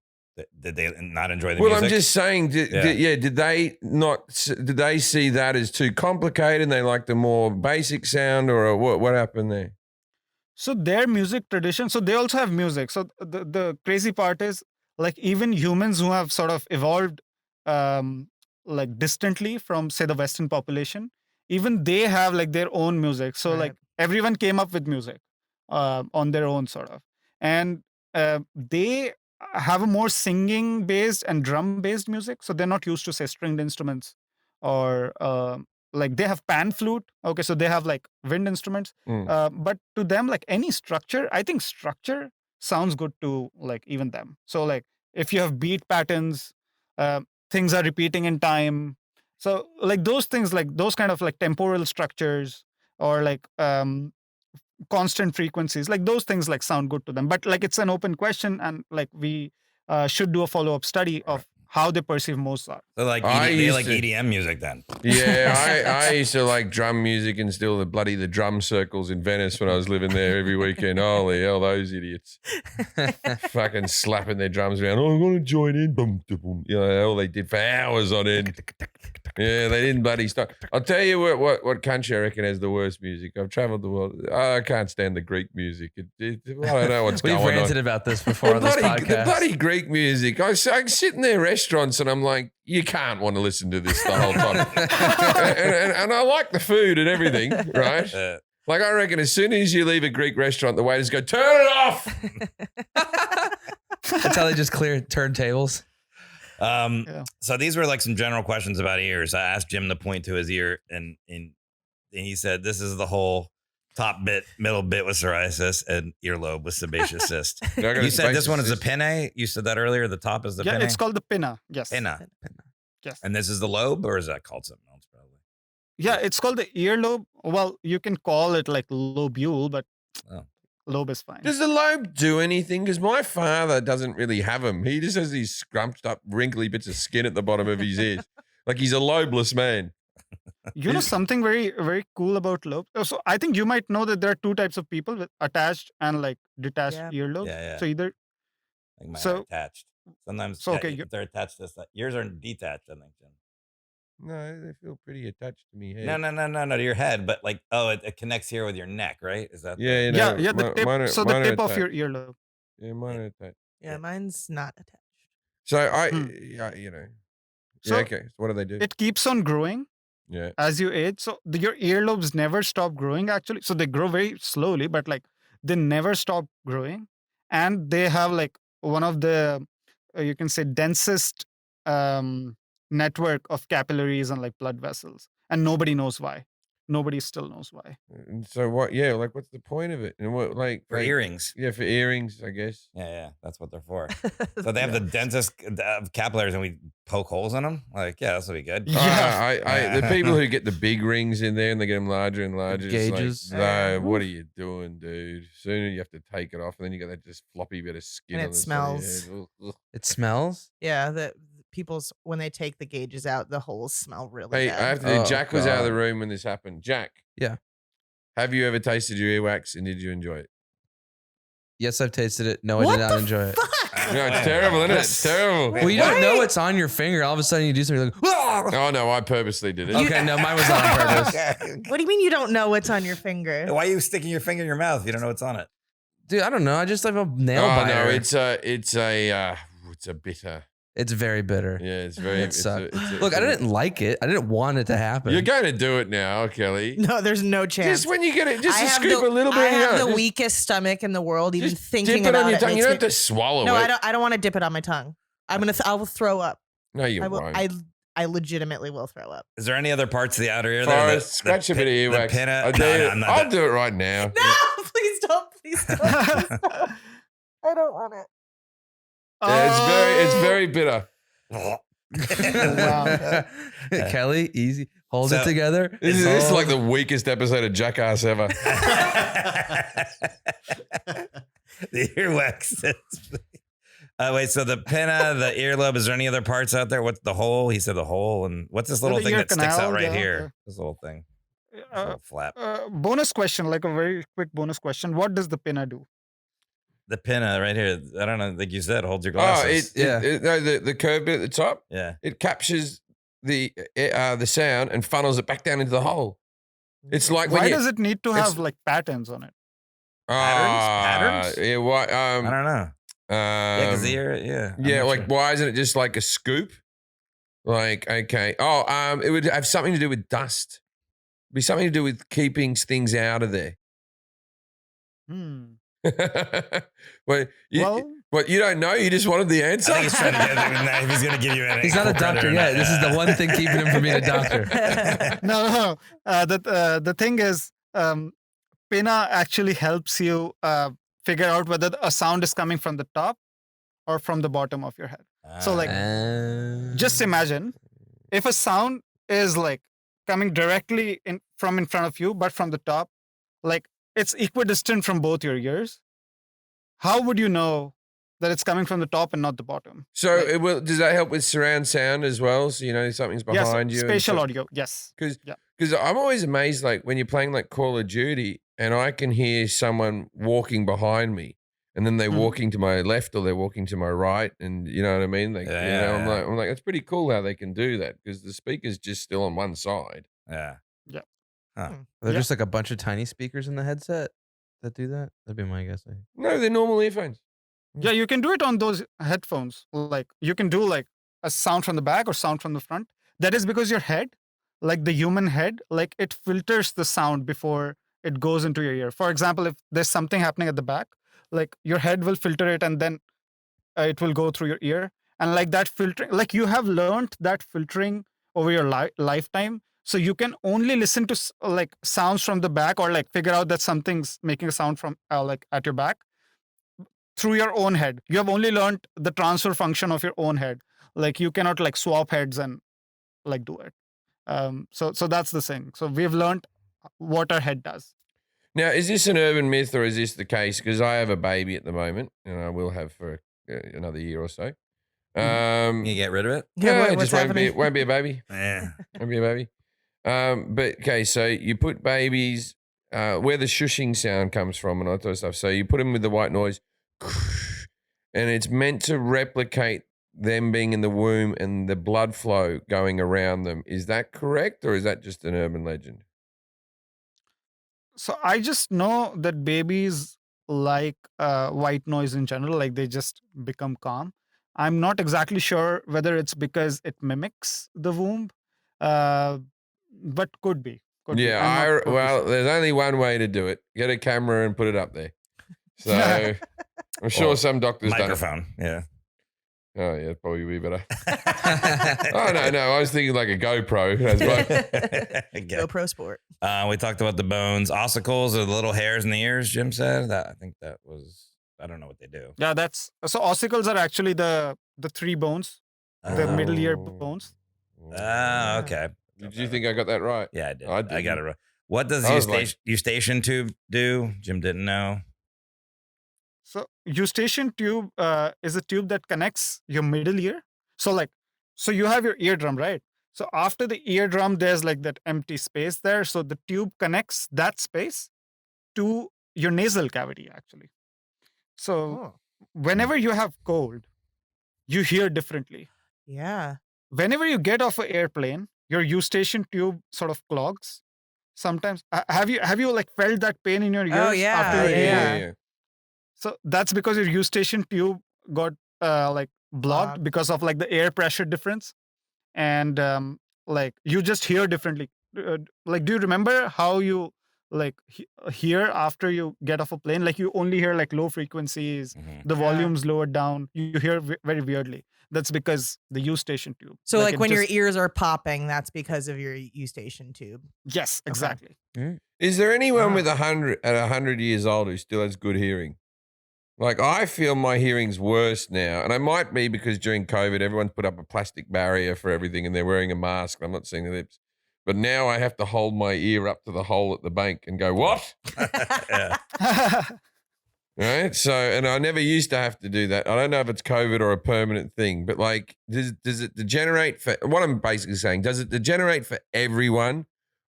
Did they not enjoy the music? Well, I'm just saying, did they see that as too complicated and they liked the more basic sound, or what happened there? So their music tradition, so they also have music. So the crazy part is like even humans who have sort of evolved like distantly from say the Western population, even they have like their own music. So like everyone came up with music on their own sort of. And they have a more singing based and drum based music. So they're not used to say stringed instruments or like they have pan flute. Okay, so they have like wind instruments. But to them, like any structure, I think structure sounds good to like even them. So like if you have beat patterns, things are repeating in time. So like those things, like those kind of like temporal structures or like constant frequencies, like those things like sound good to them. But like it's an open question, and like we should do a follow-up study of how they perceive Mozart. So like they like EDM music then. Yeah, I used to like drum music and still the drum circles in Venice when I was living there every weekend. Holy hell, those idiots. Fucking slapping their drums around. Oh, I want to join in. Boom, boom. You know, all they did for hours on end. Yeah, they didn't bloody stop. I'll tell you what country I reckon has the worst music. I've traveled the world. I can't stand the Greek music. I don't know what's going on. We've ranted about this before on this podcast. The bloody Greek music. I'm sitting there in restaurants and I'm like, you can't want to listen to this the whole time. and I like the food and everything, right? Like I reckon as soon as you leave a Greek restaurant, the waiters go, turn it off. That's how they just clear turntables. So these were like some general questions about ears. I asked Jim to point to his ear, and he said, this is the whole top bit, middle bit with psoriasis, and earlobe with sebaceous cyst. You said this one is a pinna. You said that earlier. The top is the pinna? Yeah, it's called the pinna. Yes. Pinna. Yes. And this is the lobe, or is that called something else probably? Yeah, it's called the earlobe. Well, you can call it like lobule, but lobe is fine. Does the lobe do anything? Because my father doesn't really have them. He just has these scrunched up, wrinkly bits of skin at the bottom of his ears. Like he's a lobeless man. You know something very, very cool about lobe? So I think you might know that there are two types of people with attached and like detached earlobe. Yeah. So either like mine are attached. Sometimes if they're attached to stuff. Yours are detached, I think, Jim. No, they feel pretty attached to me. Head. No, to your head, but like, it connects here with your neck, right? Is that? Yeah, the tip. The tip of your earlobe. Yeah, mine are attached. Yeah, mine's not attached. So So okay. So what do they do? It keeps on growing. Yeah. As you age, so your earlobes never stop growing. Actually, so they grow very slowly, but like they never stop growing, and they have like one of the you can say densest network of capillaries and like blood vessels. and nobody knows why. Nobody still knows why. So what? Yeah, like what's the point of it? And what, for earrings? Yeah, for earrings, I guess. Yeah, that's what they're for. So they have the dentist capillaries, and we poke holes in them. Like, yeah, this will be good. Yeah, the people who get the big rings in there and they get them larger and larger. Gauges. Like, no, what are you doing, dude? Sooner you have to take it off, and then you got that just floppy bit of skin. And on it the smells. side of your head. Ugh. It smells? Yeah, the people's when they take the gauges out, the holes smell really Hey, bad. I have to do. Oh, Jack was out of the God. room when this happened. Jack. Yeah. Have you ever tasted your earwax and did you enjoy it? Yes, I've tasted it. No, I What did not the enjoy it. fuck? No, it's terrible, isn't it? It's terrible. Well, you don't know it's on your finger. All of a sudden, you do something like, "Wah!" Oh no, I purposely did it. Okay, no, mine was not on purpose. What do you mean you don't know what's on your finger? Why are you sticking your finger in your mouth if you don't know what's on it? Dude, I don't know. I just have a nail Oh biter. no, it's a bitter. It's very bitter. Yeah, it's very. It sucked. Look, I didn't like it. I didn't want it to happen. You're going to do it now, Kelly. No, there's no chance. Just when you get it, just I to have scoop a little bit. I in your have mouth. the weakest stomach in the world. Even Just thinking dip it about on your it tongue. You makes don't me. have to swallow No, it. I don't want to dip it on my tongue. I will throw up. No, you I will. won't. I legitimately will throw up. Is there any other parts of the outer ear there? Forrest, scratch a bit of earwax. I'll do it right now. No, please don't. Please don't. Please don't. I don't want it. Yeah, it's very bitter. Wow. Kelly, easy. Hold it together. This is like the weakest episode of Jackass ever. The earwax. Wait, so the pinna, the earlobe, is there any other parts out there? What's the hole? He said the hole. And what's this little The thing ear that sticks canal, out right yeah, here? okay. This little thing. This Uh, little flap. bonus question, like a very quick bonus question. What does the pinna do? The pinna right here. I don't know. Like you said, holds your Oh, glasses. the curved bit at the top. Yeah. It captures the sound and funnels it back down into the hole. It's like Why when you, does it need to it's- have like patterns on it? Patterns? Yeah, why? I don't know. Yeah, because the ear. Yeah. I'm yeah, not like sure. why isn't it just like a scoop? Like okay. Oh, it would have something to do with dust. Be something to do with keeping things out of there. Well, you don't know? You just wanted the answer? I think he's trying to get if he's going to give you anything. He's not a doctor yet. This is the one thing keeping him from being a doctor. No. The thing is, pinna actually helps you figure out whether a sound is coming from the top or from the bottom of your head. So like, just imagine if a sound is like coming directly from in front of you, but from the top, like it's equidistant from both your ears. How would you know that it's coming from the top and not the bottom? So it will. Does that help with surround sound as well? So you know something's behind you. Spatial audio. Yes. Because I'm always amazed, like when you're playing like Call of Duty, and I can hear someone walking behind me, and then they're walking to my left or they're walking to my right, and you know what I mean. Like, I'm like, it's pretty cool how they can do that because the speaker's just still on one side. Yeah. Are there just like a bunch of tiny speakers in the headset that do that? That'd be my guess. No, they're normal earphones. Yeah, you can do it on those headphones. Like you can do like a sound from the back or sound from the front. That is because your head, like the human head, like it filters the sound before it goes into your ear. For example, if there's something happening at the back, like your head will filter it and then it will go through your ear. And like that filtering, like you have learned that filtering over your lifetime. So you can only listen to like sounds from the back or like figure out that something's making a sound from like at your back through your own head. You have only learned the transfer function of your own head. Like you cannot like swap heads and like do it. So that's the thing. So we've learned what our head does. Now, is this an urban myth or is this the case? Because I have a baby at the moment, and I will have for another year or so. You get rid of it? Yeah, it what's just won't be, happening? won't be a baby. Yeah. Won't be a baby. But okay, so you put babies where the shushing sound comes from and all that sort of stuff. So you put them with the white noise, and it's meant to replicate them being in the womb and the blood flow going around them. Is that correct, or is that just an urban legend? So I just know that babies like white noise in general, like they just become calm. I'm not exactly sure whether it's because it mimics the womb, but could be. Could be. I'm not totally sure. There's only one way to do it. Get a camera and put it up there. So I'm sure some doctors done it. Microphone. Yeah. Oh, yeah, probably be better. Oh, no. I was thinking like a GoPro. Has both. Okay. GoPro Sport. We talked about the bones. Ossicles are the little hairs in the ears, Jim said. I think that was, I don't know what they do. Yeah, so ossicles are actually the 3 bones, the middle ear bones. Okay. Did you think I got that right? Yeah, I did. I I got didn't. it right. What does eustachian tube do? Jim didn't know. So eustachian tube is a tube that connects your middle ear. So you have your eardrum, right? So after the eardrum, there's like that empty space there. So the tube connects that space to your nasal cavity, actually. So whenever you have cold, you hear differently. Yeah. Whenever you get off an airplane, your eustachian tube sort of clogs. Sometimes have you like felt that pain in your ears? Oh, yeah. After your Yeah. So that's because your eustachian tube got like blocked because of like the air pressure difference, and like you just hear differently. Like, do you remember how you like hear after you get off a plane? Like you only hear like low frequencies, the volume's lowered down. You hear very weirdly. That's because the eustachian tube. So like when your ears are popping, that's because of your eustachian tube. Yes, exactly. Okay. Is there anyone with 100 years old who still has good hearing? Like, I feel my hearing's worse now, and it might be because during COVID, everyone's put up a plastic barrier for everything, and they're wearing a mask. I'm not seeing the lips. But now I have to hold my ear up to the hole at the bank and go, what? Right? So, and I never used to have to do that. I don't know if it's COVID or a permanent thing, but like, does it degenerate for, what I'm basically saying, does it degenerate for everyone?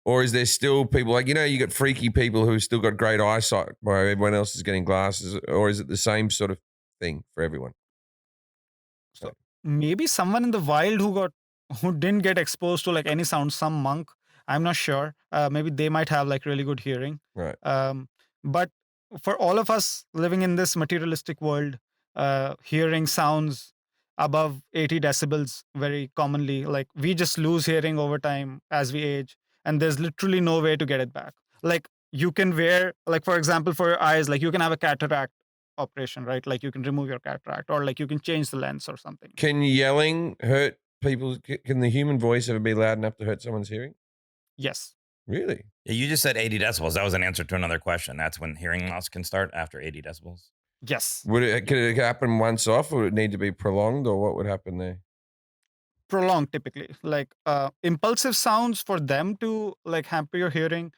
Or is there still people like, you got freaky people who still got great eyesight while everyone else is getting glasses? Or is it the same sort of thing for everyone? So maybe someone in the wild who didn't get exposed to like any sound, some monk, I'm not sure. Maybe they might have like really good hearing. Right. But for all of us living in this materialistic world, hearing sounds above 80 decibels very commonly, like we just lose hearing over time as we age. And there's literally no way to get it back. Like you can wear, like for example, for your eyes, like you can have a cataract operation, right? Like you can remove your cataract, or like you can change the lens or something. Can yelling hurt people? Can the human voice ever be loud enough to hurt someone's hearing? Yes. Really? Yeah, you just said 80 decibels. That was an answer to another question. That's when hearing loss can start, after 80 decibels. Yes. Could it happen once off, or would it need to be prolonged, or what would happen there? Prolonged, typically. Like impulsive sounds, for them to like hamper your hearing,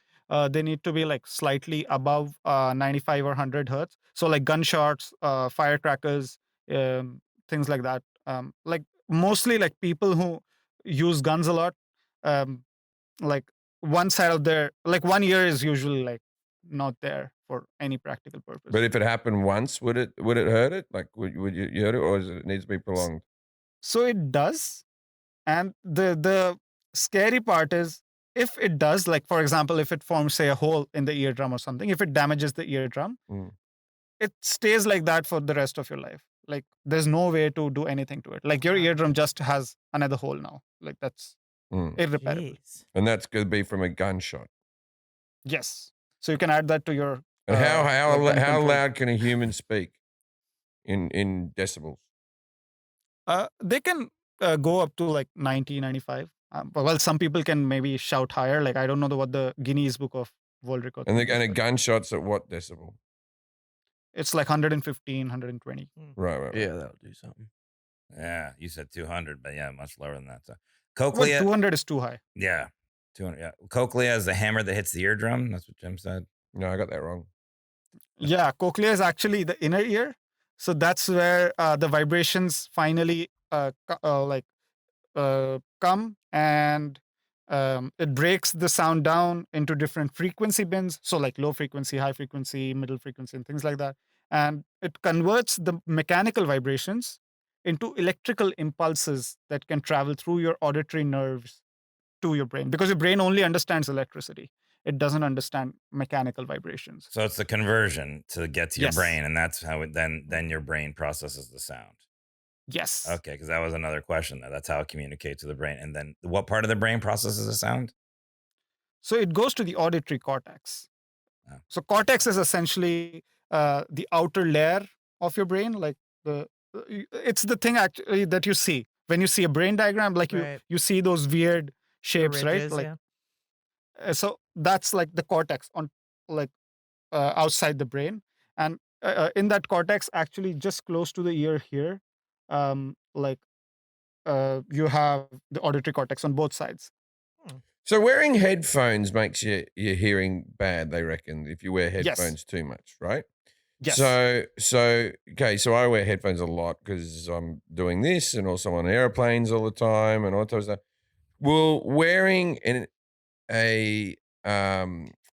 they need to be like slightly above 95 or 100 hertz. So like gunshots, firecrackers, things like that. Like mostly like people who use guns a lot, like one side of their, like one ear is usually like not there for any practical purpose. But if it happened once, would it hurt it? Like would you hurt it, or does it need to be prolonged? So it does. And the scary part is, if it does, like for example, if it forms say a hole in the eardrum or something, if it damages the eardrum, it stays like that for the rest of your life. Like there's no way to do anything to it. Like your eardrum just has another hole now. Like that's irreparable. Jeez. And that's going to be from a gunshot. Yes. So you can add that to your. And how loud can a human speak in decibels? They can go up to like 90, 95. Well, some people can maybe shout higher. Like I don't know what the Guinness Book of World Records. And a gunshot's at what decibel? It's like 115, 120. Right. Yeah, that'll do something. Yeah, you said 200, but yeah, much lower than that. So Well, cochlea, 200 is too high. yeah, 200. Yeah, cochlea is the hammer that hits the eardrum. That's what Jim said. No, I got that wrong. Yeah, cochlea is actually the inner ear. So that's where the vibrations finally come, and it breaks the sound down into different frequency bins. So like low frequency, high frequency, middle frequency, and things like that. And it converts the mechanical vibrations into electrical impulses that can travel through your auditory nerves to your brain, because your brain only understands electricity. It doesn't understand mechanical vibrations. So it's the conversion to get to your Yes. brain, and that's how it then your brain processes the sound. Yes. Okay, because that was another question. That's how it communicates to the brain. And then what part of the brain processes the sound? So it goes to the auditory cortex. Oh. So cortex is essentially the outer layer of your brain, like the it's the thing actually that you see when you see a brain diagram, like Right. you see those weird The shapes, right? ridges, Like yeah. so that's like the cortex on like outside the brain, and in that cortex, actually just close to the ear here, like you have the auditory cortex on both sides. So wearing headphones makes your hearing bad, they reckon, if you wear Yes. headphones too much, right? Yes. So okay, so I wear headphones a lot because I'm doing this and also on airplanes all the time and all that type of stuff. Will wearing a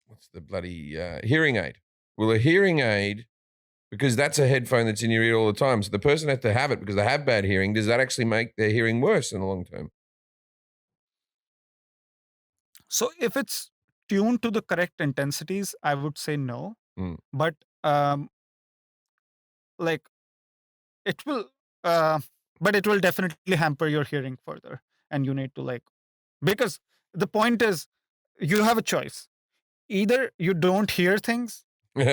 what's the bloody hearing aid? Will a hearing aid, because that's a headphone that's in your ear all the time, so the person has to have it because they have bad hearing, does that actually make their hearing worse in the long term? So if it's tuned to the correct intensities, I would say no. But like it will, but it will definitely hamper your hearing further, and you need to like, because the point is, you have a choice. Either you don't hear things, or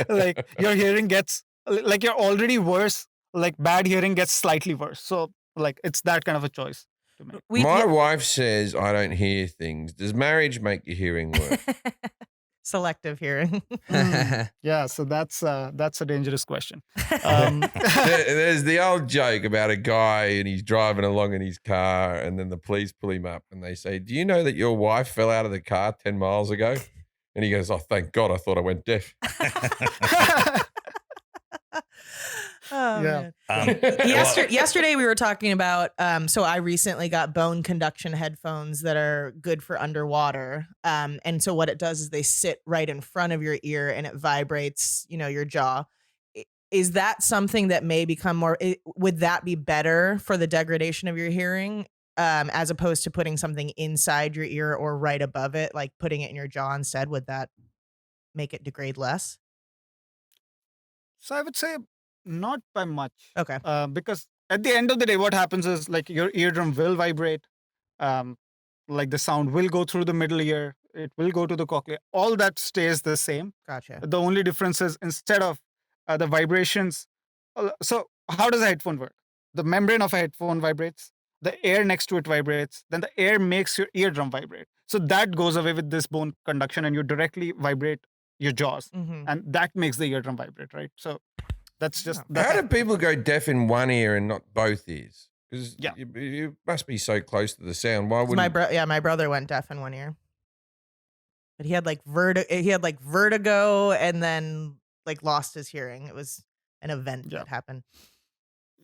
like your hearing gets like you're already worse. Like bad hearing gets slightly worse. So like it's that kind of a choice to make. My wife says I don't hear things. Does marriage make your hearing worse? Selective hearing. Yeah, so that's a dangerous question. There's the old joke about a guy and he's driving along in his car and then the police pull him up and they say, "Do you know that your wife fell out of the car 10 miles ago?" And he goes, "Oh, thank God, I thought I went deaf." Oh, Yeah. man. Yesterday we were talking about so I recently got bone conduction headphones that are good for underwater, and so what it does is they sit right in front of your ear and it vibrates, your jaw. Is that something that may become more, would that be better for the degradation of your hearing, as opposed to putting something inside your ear or right above it, like putting it in your jaw instead? Would that make it degrade less? So I would say not by much. Okay. Because at the end of the day, what happens is like your eardrum will vibrate. Like the sound will go through the middle ear. It will go to the cochlea. All that stays the same. Gotcha. The only difference is instead of the vibrations. So how does a headphone work? The membrane of a headphone vibrates. The air next to it vibrates. Then the air makes your eardrum vibrate. So that goes away with this bone conduction, and you directly vibrate your jaws, and that makes the eardrum vibrate, right? So that's just. How do people go deaf in one ear and not both ears? Because Yeah. you must be so close to the sound. Why wouldn't My brother went deaf in one ear, but he had like vertigo and then like lost his hearing. It was an event that happened.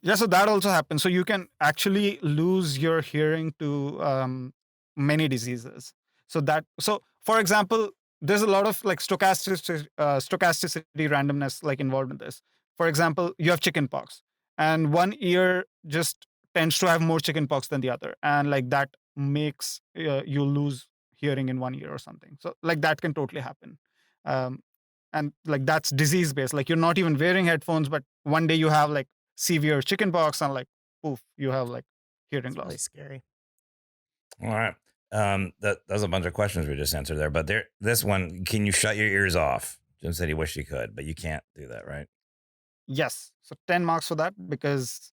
Yeah, so that also happens. So you can actually lose your hearing to many diseases. So for example, there's a lot of like stochasticity randomness like involved in this. For example, you have chickenpox, and one ear just tends to have more chickenpox than the other, and like that makes you lose hearing in one ear or something. So like that can totally happen. And like that's disease based. Like you're not even wearing headphones, but one day you have like severe chickenpox and like poof, you have like hearing loss. Really scary. All right. That was a bunch of questions we just answered there, but this one, can you shut your ears off? Jim said he wished he could, but you can't do that, right? Yes. So 10 marks for that, because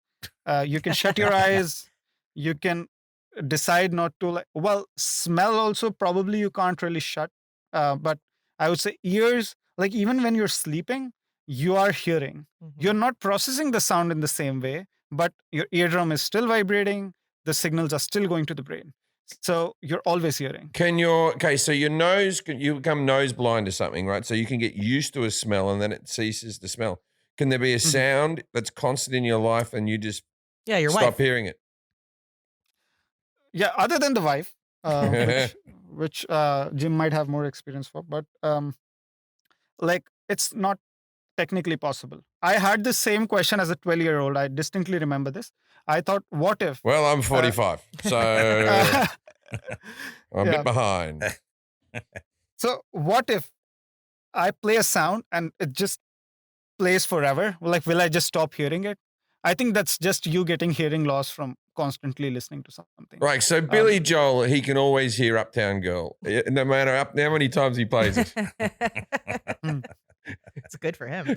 you can shut your eyes. You can decide not to smell also probably you can't really shut. But I would say ears, like even when you're sleeping, you are hearing. You're not processing the sound in the same way, but your eardrum is still vibrating. The signals are still going to the brain. So you're always hearing. So your nose, you become nose blind to something, right? So you can get used to a smell and then it ceases to smell. Can there be a sound that's constant in your life and you just stop hearing it? Yeah, other than the wife, which Jim might have more experience for, but like it's not technically possible. I had the same question as a 12-year-old. I distinctly remember this. I thought, what if? Well, I'm 45, so I'm a bit behind. So what if I play a sound and it just plays forever? Like, will I just stop hearing it? I think that's just you getting hearing loss from constantly listening to something. Right. So Billy Joel, he can always hear Uptown Girl, no matter how many times he plays it. It's good for him. We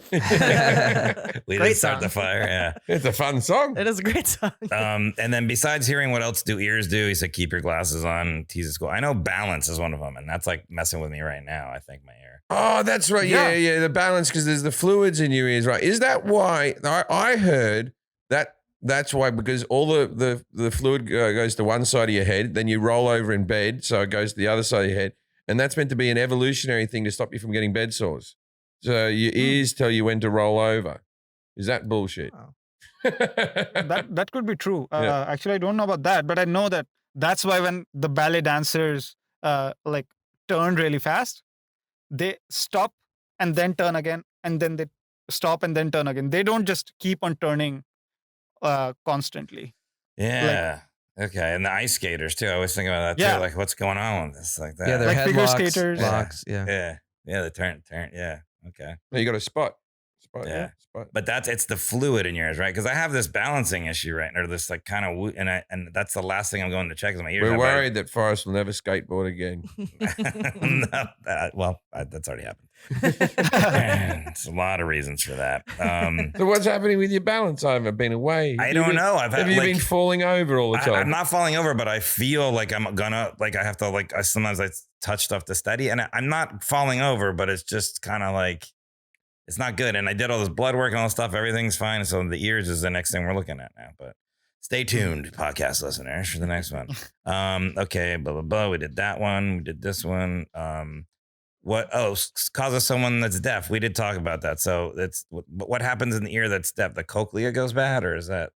Great didn't start the song. fire. Yeah. It's a fun song. It is a great song. And then besides hearing, what else do ears do? He said, keep your glasses on. Tease is cool. I know balance is one of them, and that's like messing with me right now. I think my ear. Oh, that's right. Yeah. The balance, because there's the fluids in your ears, right? Is that why? I heard that that's why, because all the fluid goes to one side of your head, then you roll over in bed, so it goes to the other side of your head. And that's meant to be an evolutionary thing to stop you from getting bed sores. So your ears tell you when to roll over. Is that bullshit? Oh. That could be true. Actually, I don't know about that, but I know that that's why when the ballet dancers like turn really fast, they stop and then turn again, and then they stop and then turn again. They don't just keep on turning constantly. Yeah. Okay. And the ice skaters too. I was thinking about that too. Like, what's going on with this? Like that. Yeah, they're Like figure headlocks, skaters. locks. Yeah. Yeah. The turn. Yeah. Okay. You got a spot. Yeah. Spot. But it's the fluid in yours, right? Because I have this balancing issue, right? Or this like kind of, and that's the last thing I'm going to check is my ears. We're worried that Forrest will never skateboard again. That's already happened. There's a lot of reasons for that. So what's happening with your balance? I haven't been away. I don't know. Have you been falling over all the time? I'm not falling over, but I feel like I'm gonna, like I have to, like sometimes I touch stuff to steady, and I'm not falling over, but it's just kind of like, it's not good. And I did all this blood work and all this stuff. Everything's fine. So the ears is the next thing we're looking at now. But stay tuned, podcast listeners, for the next one. Okay, blah, blah, blah. We did that one. We did this one. Causes someone that's deaf. We did talk about that. So that's what happens in the ear that's deaf. The cochlea goes bad, or is that?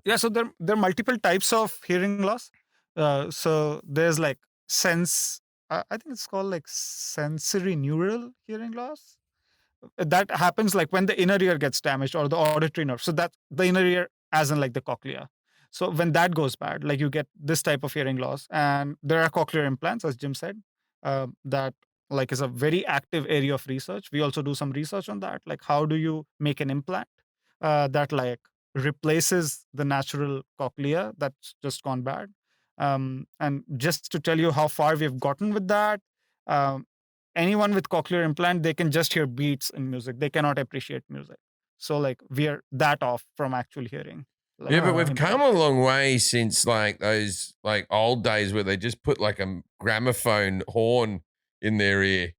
Yeah, so there are multiple types of hearing loss. So there's like I think it's called like sensory neural hearing loss. That happens like when the inner ear gets damaged, or the auditory nerve. So that the inner ear, as in like the cochlea. So when that goes bad, like you get this type of hearing loss. And there are cochlear implants, as Jim said, that like is a very active area of research. We also do some research on that. Like, how do you make an implant that like replaces the natural cochlea that's just gone bad? And just to tell you how far we've gotten with that, anyone with cochlear implant, they can just hear beats in music. They cannot appreciate music. So like we're that off from actual hearing. Like, but we've come a long way since like those like old days where they just put like a gramophone horn in their ear,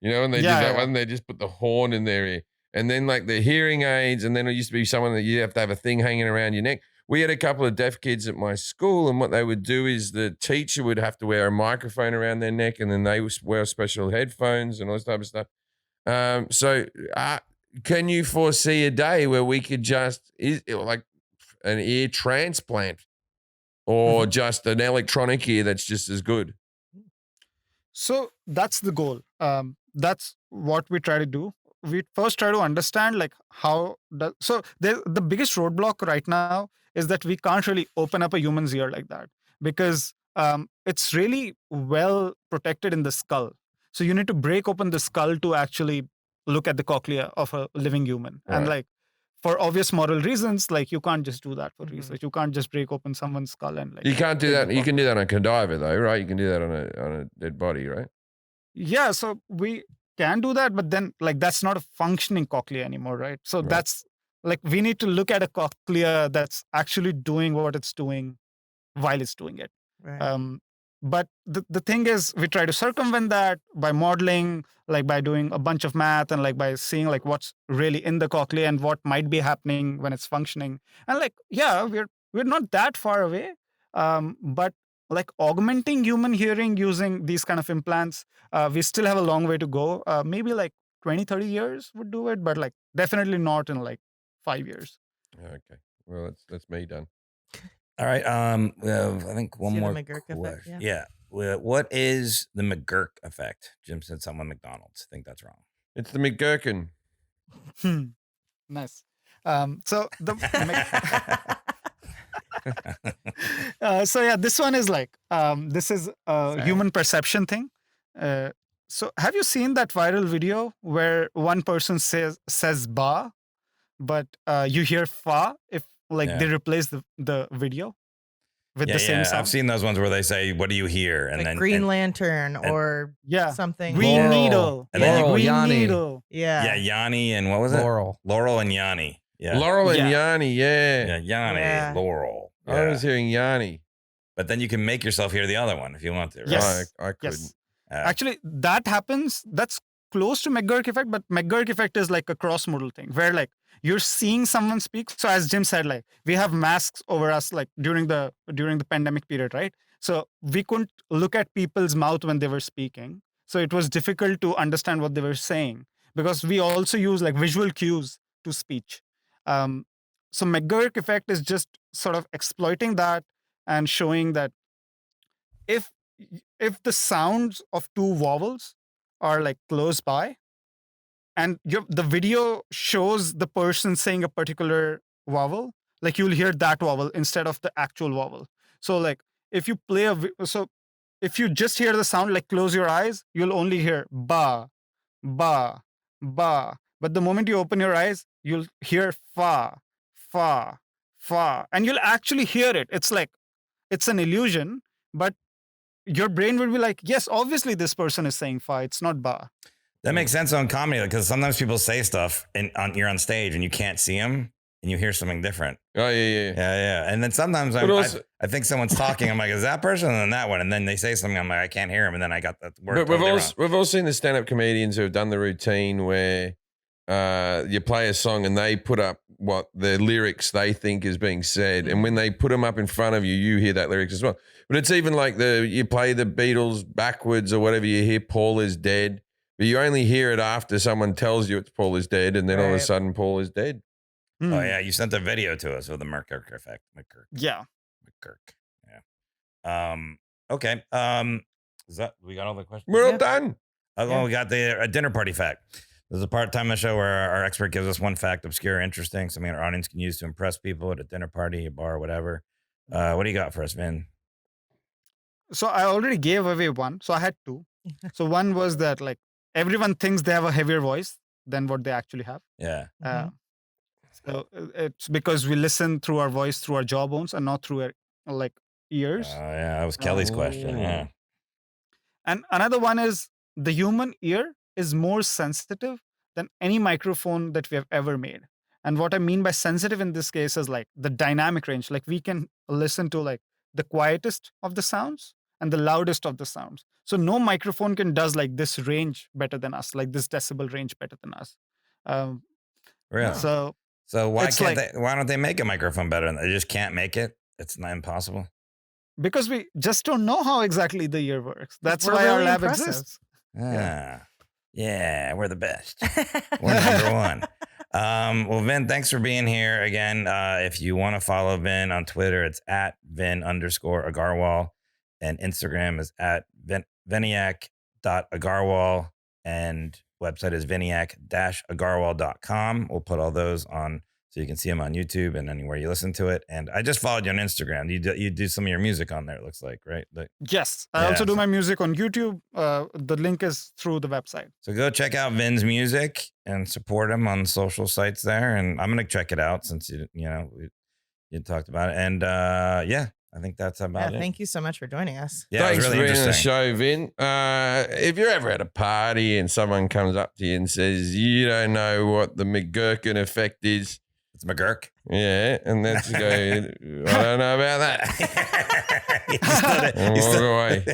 and they did that one. They just put the horn in their ear, and then like the hearing aids, and then it used to be someone that you have to have a thing hanging around your neck. We had a couple of deaf kids at my school, and what they would do is the teacher would have to wear a microphone around their neck, and then they would wear special headphones and all this type of stuff. So can you foresee a day where we could just like an ear transplant, or just an electronic ear that's just as good? So that's the goal. That's what we try to do. We first try to understand like the biggest roadblock right now is that we can't really open up a human's ear like that, because it's really well protected in the skull. So you need to break open the skull to actually look at the cochlea of a living human. Right. And like for obvious moral reasons, like you can't just do that for research. You can't just break open someone's skull and like. You can't do that. You can do that on a cadaver though, right? You can do that on a dead body, right? Yeah. So we can do that, but then like that's not a functioning cochlea anymore, right? So that's like we need to look at a cochlea that's actually doing what it's doing while it's doing it. Right. But the thing is, we try to circumvent that by modeling, like by doing a bunch of math, and like by seeing like what's really in the cochlea and what might be happening when it's functioning. And like, yeah, we're not that far away. But like augmenting human hearing using these kind of implants, we still have a long way to go. Maybe like 20, 30 years would do it, but like definitely not in like 5 years. Okay. Well, that's me done. All right. I think one more. The McGurk effect, yeah. What is the McGurk effect? Jim said someone McDonald's. I think that's wrong. It's the McGurkin. Nice. So the so yeah, this one is like this is a human perception thing. So have you seen that viral video where one person says ba, but you hear fa if like they replace the video with the same sound. I've seen those ones where they say, "What do you hear?" And like then Green Lantern or something. Green Laurel. Needle. And then Green Yanni. Needle. yeah, Yanni and what was Laurel. it? Laurel and Yanni. Yeah, Laurel and Yanni, yeah, Yanni, Yeah. Laurel. I was hearing Yanni. But then you can make yourself hear the other one if you want to. Right? Yes. I couldn't. Yes. Actually, that happens. That's close to McGurk effect, but McGurk effect is like a cross-modal thing where like you're seeing someone speak. So as Jim said, like we have masks over us like during the pandemic period, right? So we couldn't look at people's mouth when they were speaking. So it was difficult to understand what they were saying because we also use like visual cues to speech. So McGurk effect is just sort of exploiting that and showing that if the sounds of two vowels are like close by and the video shows the person saying a particular vowel, like you'll hear that vowel instead of the actual vowel. So like if you play if you just hear the sound, like close your eyes, you'll only hear ba, ba, ba. But the moment you open your eyes, you'll hear fa, fa, fa. And you'll actually hear it. It's like, it's an illusion, but your brain will be like, yes, obviously this person is saying fa, it's not ba. That makes sense on comedy because sometimes people say stuff and you're on stage and you can't see them and you hear something different. Oh, yeah. And then sometimes I think someone's talking. I'm like, is that person? And then that one. And then they say something. I'm like, I can't hear him. And then I got that word. But we've all seen the stand-up comedians who have done the routine where you play a song and they put up what the lyrics they think is being said. And when they put them up in front of you, you hear that lyrics as well. But it's even like you play the Beatles backwards or whatever, you hear Paul is dead. But you only hear it after someone tells you it's Paul is dead, and then all of a sudden Paul is dead. Oh yeah, you sent a video to us of the McGurk effect. Yeah. McGurk. Yeah. Okay. We got all the questions? We're all done. Well, we got the dinner party fact. There's a part-time show where our expert gives us one fact, obscure, interesting, something our audience can use to impress people at a dinner party, a bar, whatever. What do you got for us, Vin? So I already gave away one. So I had two. So one was that like everyone thinks they have a heavier voice than what they actually have. Yeah. So it's because we listen through our voice, through our jawbones and not through our like ears. Oh yeah, that was Kelly's question. Yeah. And another one is the human ear is more sensitive than any microphone that we have ever made. And what I mean by sensitive in this case is like the dynamic range. Like we can listen to like the quietest of the sounds and the loudest of the sounds. So no microphone does like this range better than us, like this decibel range better than us. Really? So why don't they make a microphone better? They just can't make it? It's not impossible? Because we just don't know how exactly the ear works. That's We're why really our lab impressive. exists. Yeah, we're the best. We're number one. Well, Vin, thanks for being here again. If you want to follow Vin on Twitter, it's at Vin_Agarwal, and Instagram is at Vinayak.Agarwal, and website is Vinayak-Agarwal.com. We'll put all those on so you can see them on YouTube and anywhere you listen to it. And I just followed you on Instagram. You do some of your music on there, it looks like, right? Yes. I also do my music on YouTube. The link is through the website. So go check out Vin's music and support him on social sites there. And I'm going to check it out since you talked about it. And I think that's about it. Thank you so much for joining us. Yeah, Thanks really for being on the interesting. show, Vin. If you're ever at a party and someone comes up to you and says, you don't know what the McGurkin effect is. It's McGurk. Yeah, and then you go, I don't know about that. You And walk away.